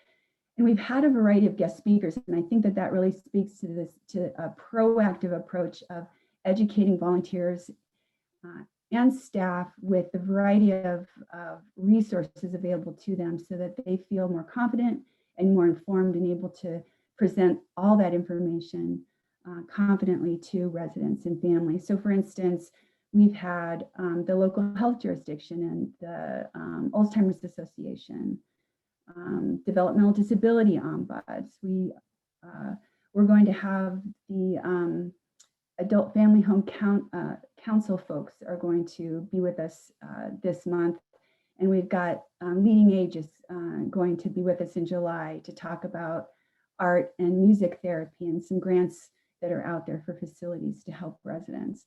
And we've had a variety of guest speakers, and I think that really speaks to a proactive approach of educating volunteers and staff with the variety of resources available to them so that they feel more confident and more informed and able to present all that information confidently to residents and families. So for instance, we've had the local health jurisdiction and the Alzheimer's Association, developmental disability ombuds. We're going to have the adult family home council folks are going to be with us this month. And we've got Leading Ages going to be with us in July to talk about art and music therapy and some grants that are out there for facilities to help residents.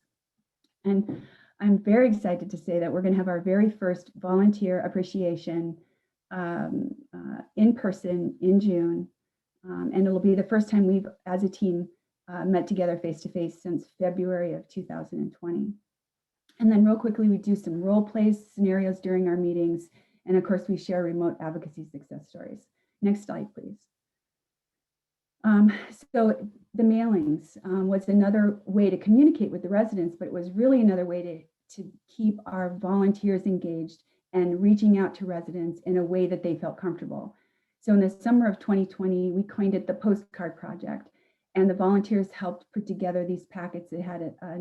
And I'm very excited to say that we're going to have our very first volunteer appreciation in person in June. And it'll be the first time we've, as a team, met together face-to-face since February of 2020. And then real quickly, we do some role plays scenarios during our meetings. And of course, we share remote advocacy success stories. Next slide, please. So the mailings was another way to communicate with the residents, but it was really another way to keep our volunteers engaged and reaching out to residents in a way that they felt comfortable. So in the summer of 2020, we coined it the Postcard Project, and the volunteers helped put together these packets that had a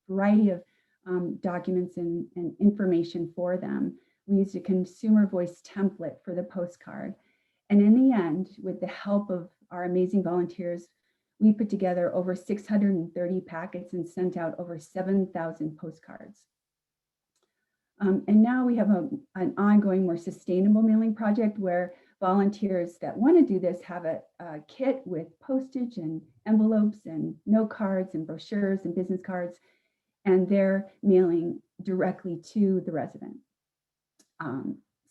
variety of documents and information for them. We used a consumer voice template for the postcard. And in the end, with the help of our amazing volunteers, we put together over 630 packets and sent out over 7,000 postcards. And now we have an ongoing, more sustainable mailing project where volunteers that want to do this have a kit with postage and envelopes and note cards and brochures and business cards, and they're mailing directly to the resident.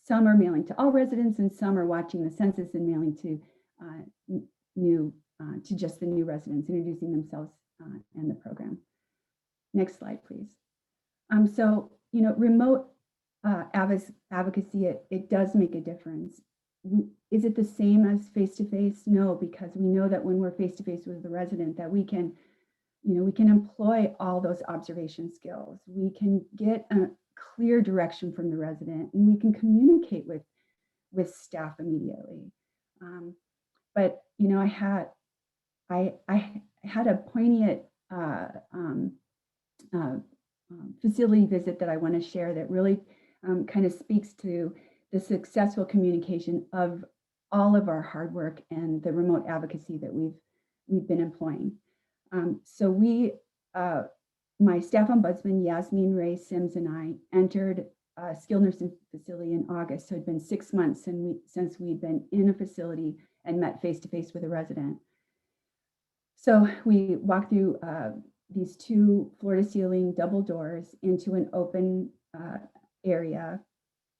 Some are mailing to all residents, and some are watching the census and mailing to just the new residents, introducing themselves and the program. Next slide, please. So, you know, remote advocacy, it does make a difference. Is it the same as face-to-face? No, because we know that when we're face-to-face with the resident, that we can, you know, we can employ all those observation skills. We can get a clear direction from the resident, and we can communicate with staff immediately. But you know, I had a poignant facility visit that I want to share that really kind of speaks to the successful communication of all of our hard work and the remote advocacy that we've been employing. So my staff ombudsman, Yasmin Ray Sims, and I entered a skilled nursing facility in August. So it'd been 6 months since we'd been in a facility and met face-to-face with a resident. So we walked through these 2 floor-to-ceiling double doors into an open area,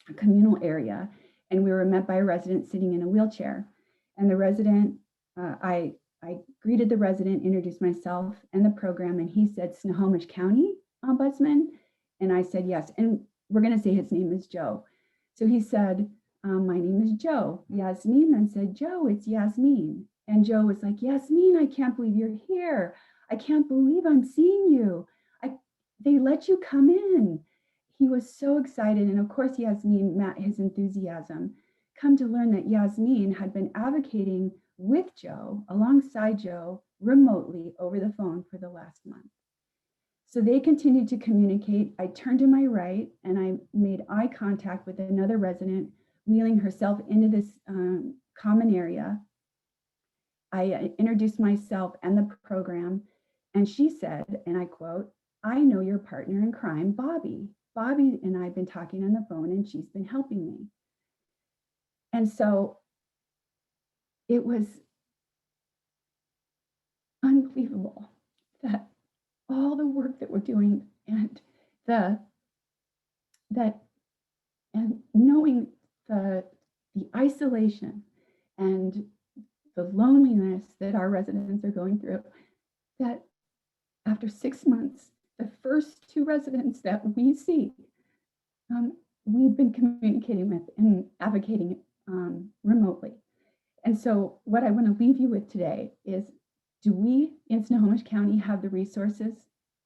a communal area, and we were met by a resident sitting in a wheelchair. And the resident, I greeted the resident, introduced myself and the program, and he said, "Snohomish County Ombudsman?" And I said, "Yes." And we're going to say his name is Joe. So he said, "My name is Joe." Yasmin then said, "Joe, it's Yasmin." And Joe was like, "Yasmin, I can't believe you're here. I can't believe I'm seeing you. They let you come in." He was so excited. And of course, Yasmin met his enthusiasm. Come to learn that Yasmin had been advocating with Joe, alongside Joe, remotely over the phone for the last month. So they continued to communicate. I turned to my right and I made eye contact with another resident, wheeling herself into this common area. I introduced myself and the program, and she said, and I quote, "I know your partner in crime, Bobby. Bobby and I have been talking on the phone and she's been helping me." And so it was unbelievable that all the work that we're doing and knowing the isolation and the loneliness that our residents are going through, that after 6 months, the first 2 residents that we see, we've been communicating with and advocating remotely. And so what I want to leave you with today is, do we in Snohomish County have the resources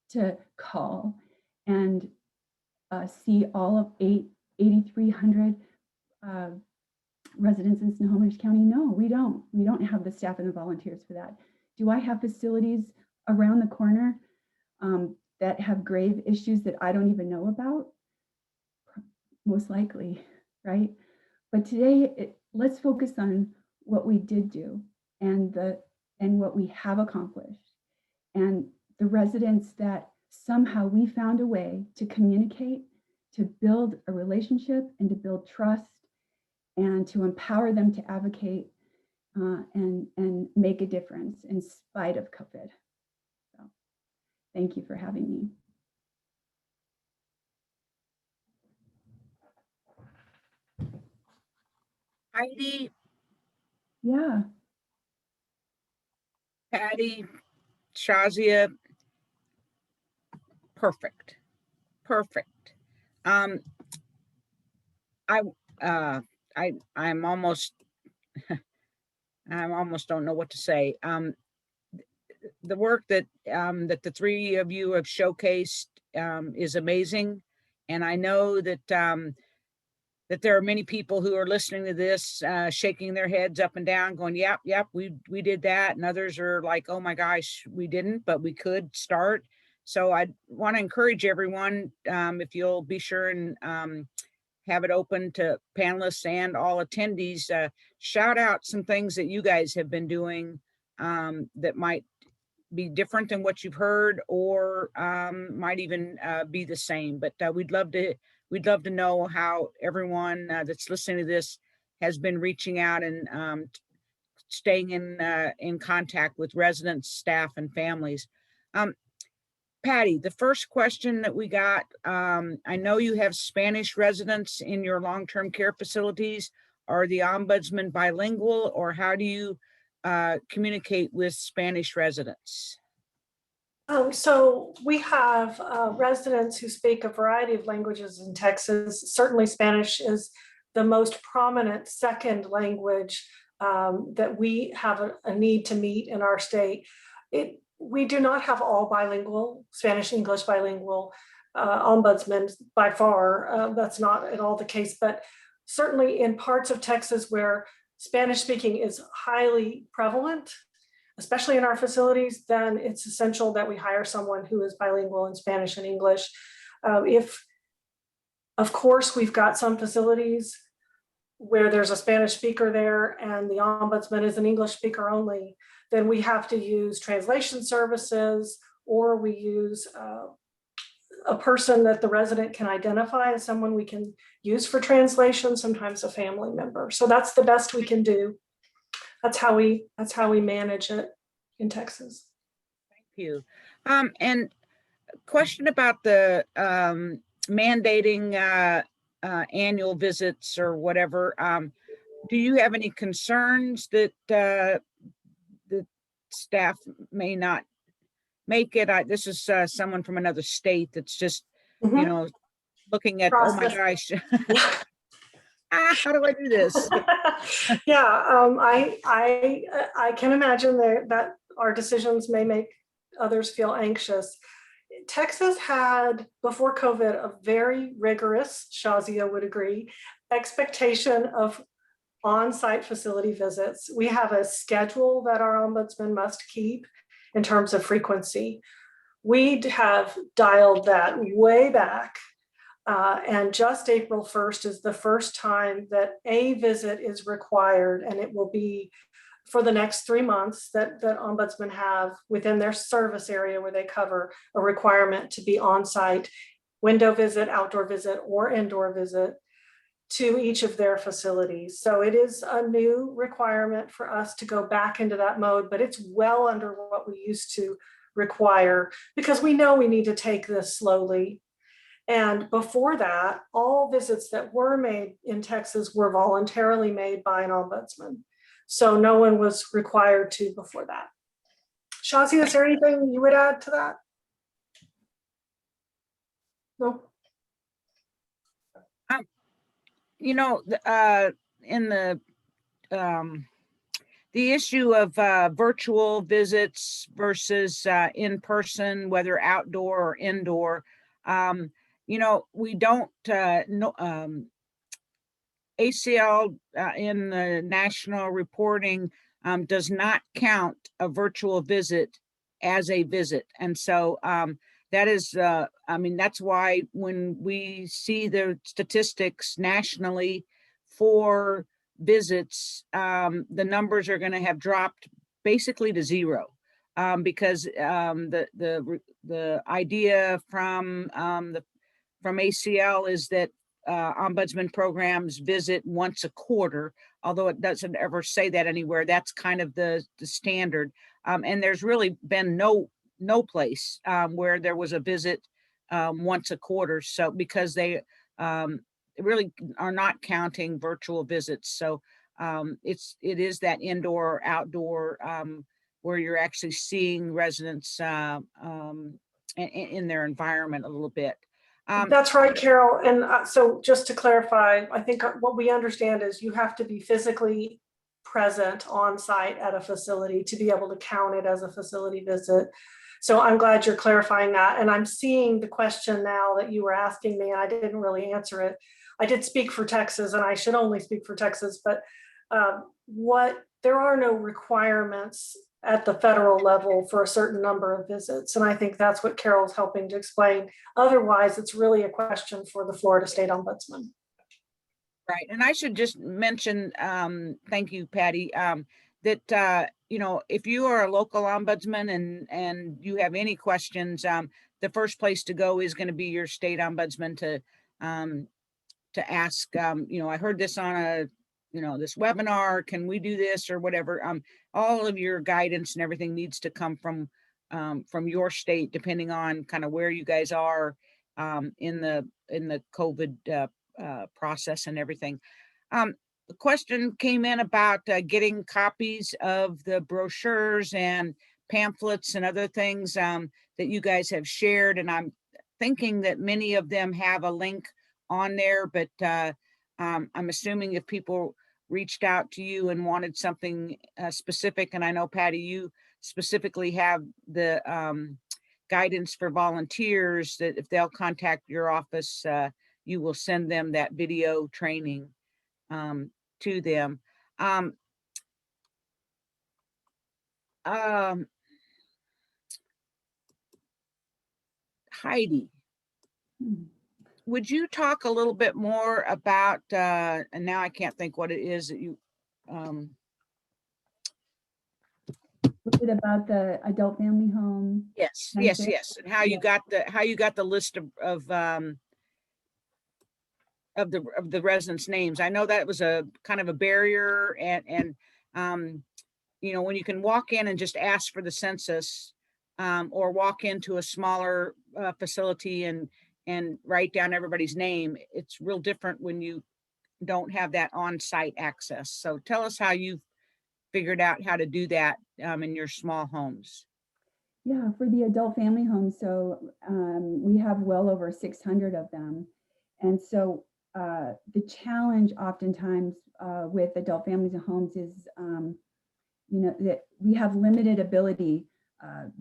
to call and see all of 8,300 residents in Snohomish County? No, we don't. We don't have the staff and the volunteers for that. Do I have facilities around the corner that have grave issues that I don't even know about? Most likely, right? But today, let's focus on what we did do and what we have accomplished, and the residents that somehow we found a way to communicate, to build a relationship, and to build trust, and to empower them to advocate and make a difference in spite of COVID. So, thank you for having me. Heidi, Yeah. Patty, Shazia, perfect, perfect. I'm almost, I almost don't know what to say. The work that that the three of you have showcased is amazing, and I know that that there are many people who are listening to this, shaking their heads up and down, going, "Yep, yep, we did that," and others are like, "Oh my gosh, we didn't, but we could start." So I want to encourage everyone, if you'll be sure and have it open to panelists and all attendees, shout out some things that you guys have been doing that might be different than what you've heard, or might even be the same. But we'd love to know how everyone that's listening to this has been reaching out and staying in contact with residents, staff, and families. Patty, the first question that we got, I know you have Spanish residents in your long-term care facilities. Are the ombudsman bilingual, or how do you communicate with Spanish residents? So we have residents who speak a variety of languages in Texas. Certainly Spanish is the most prominent second language that we have a need to meet in our state. We do not have all bilingual, Spanish, English bilingual ombudsmen by far. That's not at all the case, but certainly in parts of Texas where Spanish speaking is highly prevalent, especially in our facilities, then it's essential that we hire someone who is bilingual in Spanish and English. Of course, we've got some facilities where there's a Spanish speaker there and the ombudsman is an English speaker only, then we have to use translation services, or we use a person that the resident can identify as someone we can use for translation, sometimes a family member. So that's the best we can do. That's how we manage it in Texas. Thank you. And question about the mandating annual visits or whatever. Do you have any concerns that the staff may not make it? This is someone from another state that's just, you know, looking at, oh my gosh, how do I do this? Yeah, I can imagine that our decisions may make others feel anxious. Texas had, before COVID, a very rigorous, Shazia would agree, expectation of on-site facility visits. We have a schedule that our ombudsman must keep in terms of frequency. We have dialed that way back. And just April 1st is the first time that a visit is required, and it will be for the next 3 months that ombudsmen have within their service area where they cover a requirement to be on site, window visit, outdoor visit, or indoor visit to each of their facilities. So it is a new requirement for us to go back into that mode, but it's well under what we used to require because we know we need to take this slowly. And before that, all visits that were made in Texas were voluntarily made by an ombudsman. So no one was required to before that. Shazia, is there anything you would add to that? No? You know, in the issue of virtual visits versus in person, whether outdoor or indoor, you know, we don't know. ACL in the national reporting does not count a virtual visit as a visit. And so that is, I mean, that's why when we see the statistics nationally for visits, the numbers are going to have dropped basically to zero, because the idea from ACL is that ombudsman programs visit once a quarter, although it doesn't ever say that anywhere. That's kind of the standard. And there's really been no place where there was a visit once a quarter. So because they really are not counting virtual visits. So it is that indoor or outdoor where you're actually seeing residents in their environment a little bit. That's right, Carol. And so just to clarify, I think what we understand is you have to be physically present on site at a facility to be able to count it as a facility visit. So I'm glad you're clarifying that. And I'm seeing the question now that you were asking me, and I didn't really answer it. I did speak for Texas, and I should only speak for Texas, but there are no requirements at the federal level for a certain number of visits. And I think that's what Carol's helping to explain. Otherwise, it's really a question for the Florida State Ombudsman. Right. And I should just mention, thank you, Patty, that, if you are a local ombudsman and you have any questions, the first place to go is going to be your state ombudsman to ask, I heard this on this webinar, can we do this or whatever? All of your guidance and everything needs to come from your state, depending on kind of where you guys are in the COVID process and everything. The question came in about getting copies of the brochures and pamphlets and other things that you guys have shared. And I'm thinking that many of them have a link on there, but I'm assuming if people reached out to you and wanted something specific, and I know, Patty, you specifically have the guidance for volunteers, that if they'll contact your office, you will send them that video training to them. Heidi, would you talk a little bit more about, and now I can't think what it is that you, Was it about the adult family home? yes, census? yes, and how you got the list of the residents' names. I know that was a kind of a barrier, and when you can walk in and just ask for the census, or walk into a smaller facility and write down everybody's name, it's real different when you don't have that on-site access. So tell us how you figured out how to do that in your small homes. Yeah, for the adult family homes. So we have well over 600 of them. And so the challenge oftentimes with adult families and homes is, that we have limited ability,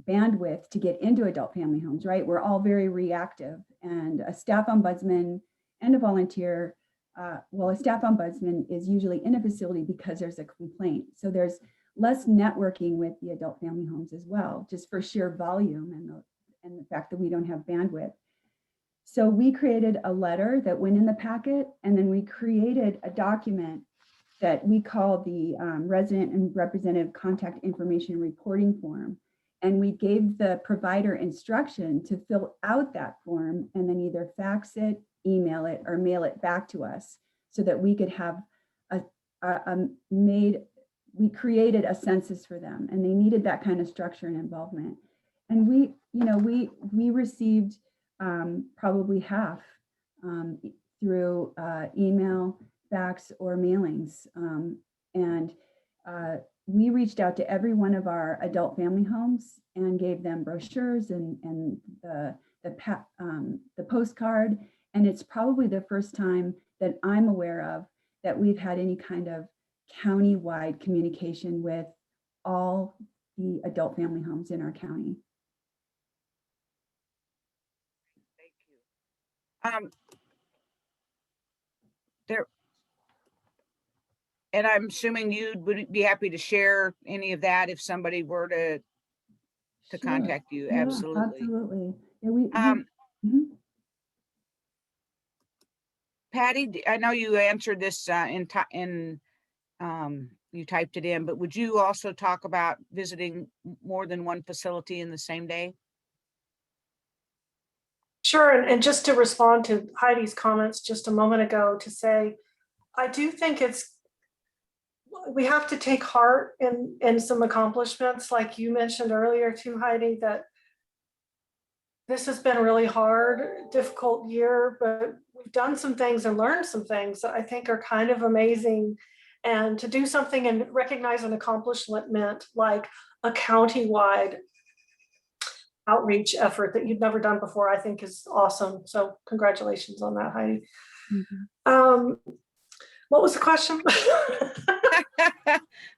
bandwidth to get into adult family homes, right? We're all very reactive, and a staff ombudsman and a volunteer, a staff ombudsman is usually in a facility because there's a complaint. So there's less networking with the adult family homes as well, just for sheer volume and the fact that we don't have bandwidth. So we created a letter that went in the packet, and then we created a document that we call the Resident and Representative Contact Information Reporting Form. And we gave the provider instruction to fill out that form and then either fax it, email it, or mail it back to us so that we could have we created a census for them, and they needed that kind of structure and involvement. And we received probably half through email, fax, or mailings. We reached out to every one of our adult family homes and gave them brochures and the postcard. And it's probably the first time that I'm aware of that we've had any kind of county-wide communication with all the adult family homes in our county. Thank you. And I'm assuming you would be happy to share any of that if somebody were to Sure. contact you. Yeah, Absolutely. absolutely. Yeah, we mhm. Patty, I know you answered this you typed it in, but would you also talk about visiting more than one facility in the same day? Sure, and just to respond to Heidi's comments just a moment ago, to say, I do think we have to take heart in some accomplishments, like you mentioned earlier too, Heidi, that this has been a really hard, difficult year, but we've done some things and learned some things that I think are kind of amazing. And to do something and recognize an accomplishment like a county-wide outreach effort that you've never done before, I think is awesome. So congratulations on that, Heidi. What was the question?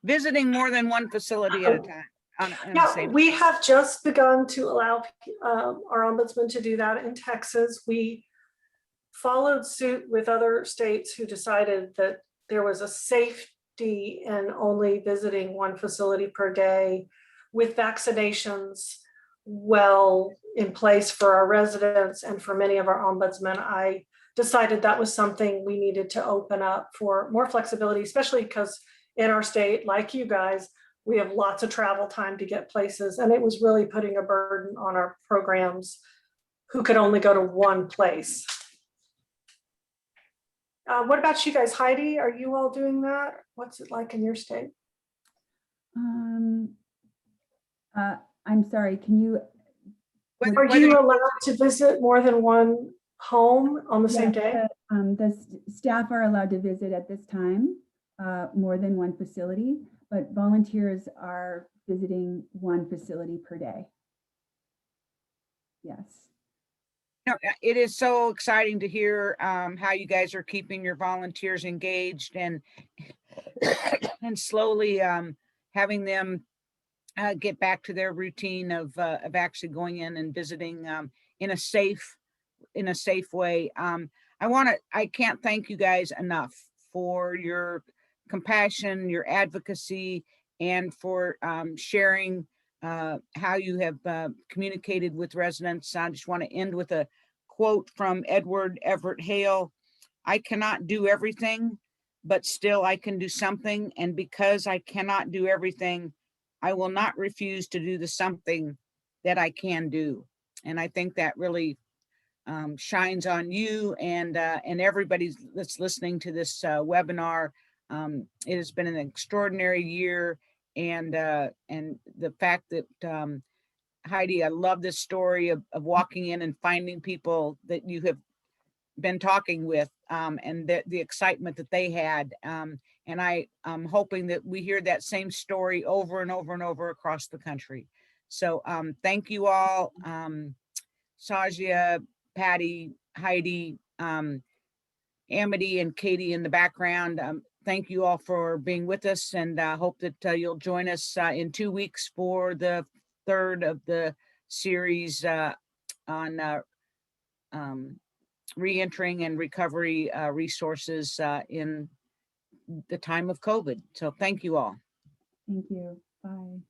Visiting more than one facility at a time. Yeah, we have just begun to allow our ombudsman to do that in Texas. We followed suit with other states who decided that there was a safety in only visiting one facility per day, with vaccinations well in place for our residents and for many of our ombudsmen. I decided that was something we needed to open up for more flexibility, especially because in our state, like you guys, we have lots of travel time to get places, and it was really putting a burden on our programs who could only go to one place. What about you guys? Heidi, are you all doing that? What's it like in your state? I'm sorry, can you? Are you allowed to visit more than one home on the same day? The staff are allowed to visit at this time more than one facility, but volunteers are visiting one facility per day. Yes. No, it is so exciting to hear how you guys are keeping your volunteers engaged and slowly having them get back to their routine of actually going in and visiting in a safe way. I can't thank you guys enough for your compassion, your advocacy, and for sharing how you have communicated with residents. I just want to end with a quote from Edward Everett Hale. I cannot do everything, but still I can do something. And because I cannot do everything, I will not refuse to do the something that I can do. And I think that really shines on you and everybody that's listening to this webinar. It has been an extraordinary year, and the fact that Heidi, I love this story of walking in and finding people that you have been talking with, and the excitement that they had. And I'm hoping that we hear that same story over and over and over across the country. So thank you all. Sajia, Patty, Heidi, Amity, and Katie in the background. Thank you all for being with us, and hope that you'll join us in 2 weeks for the third of the series on reentering and recovery resources in the time of COVID. So thank you all. Thank you. Bye.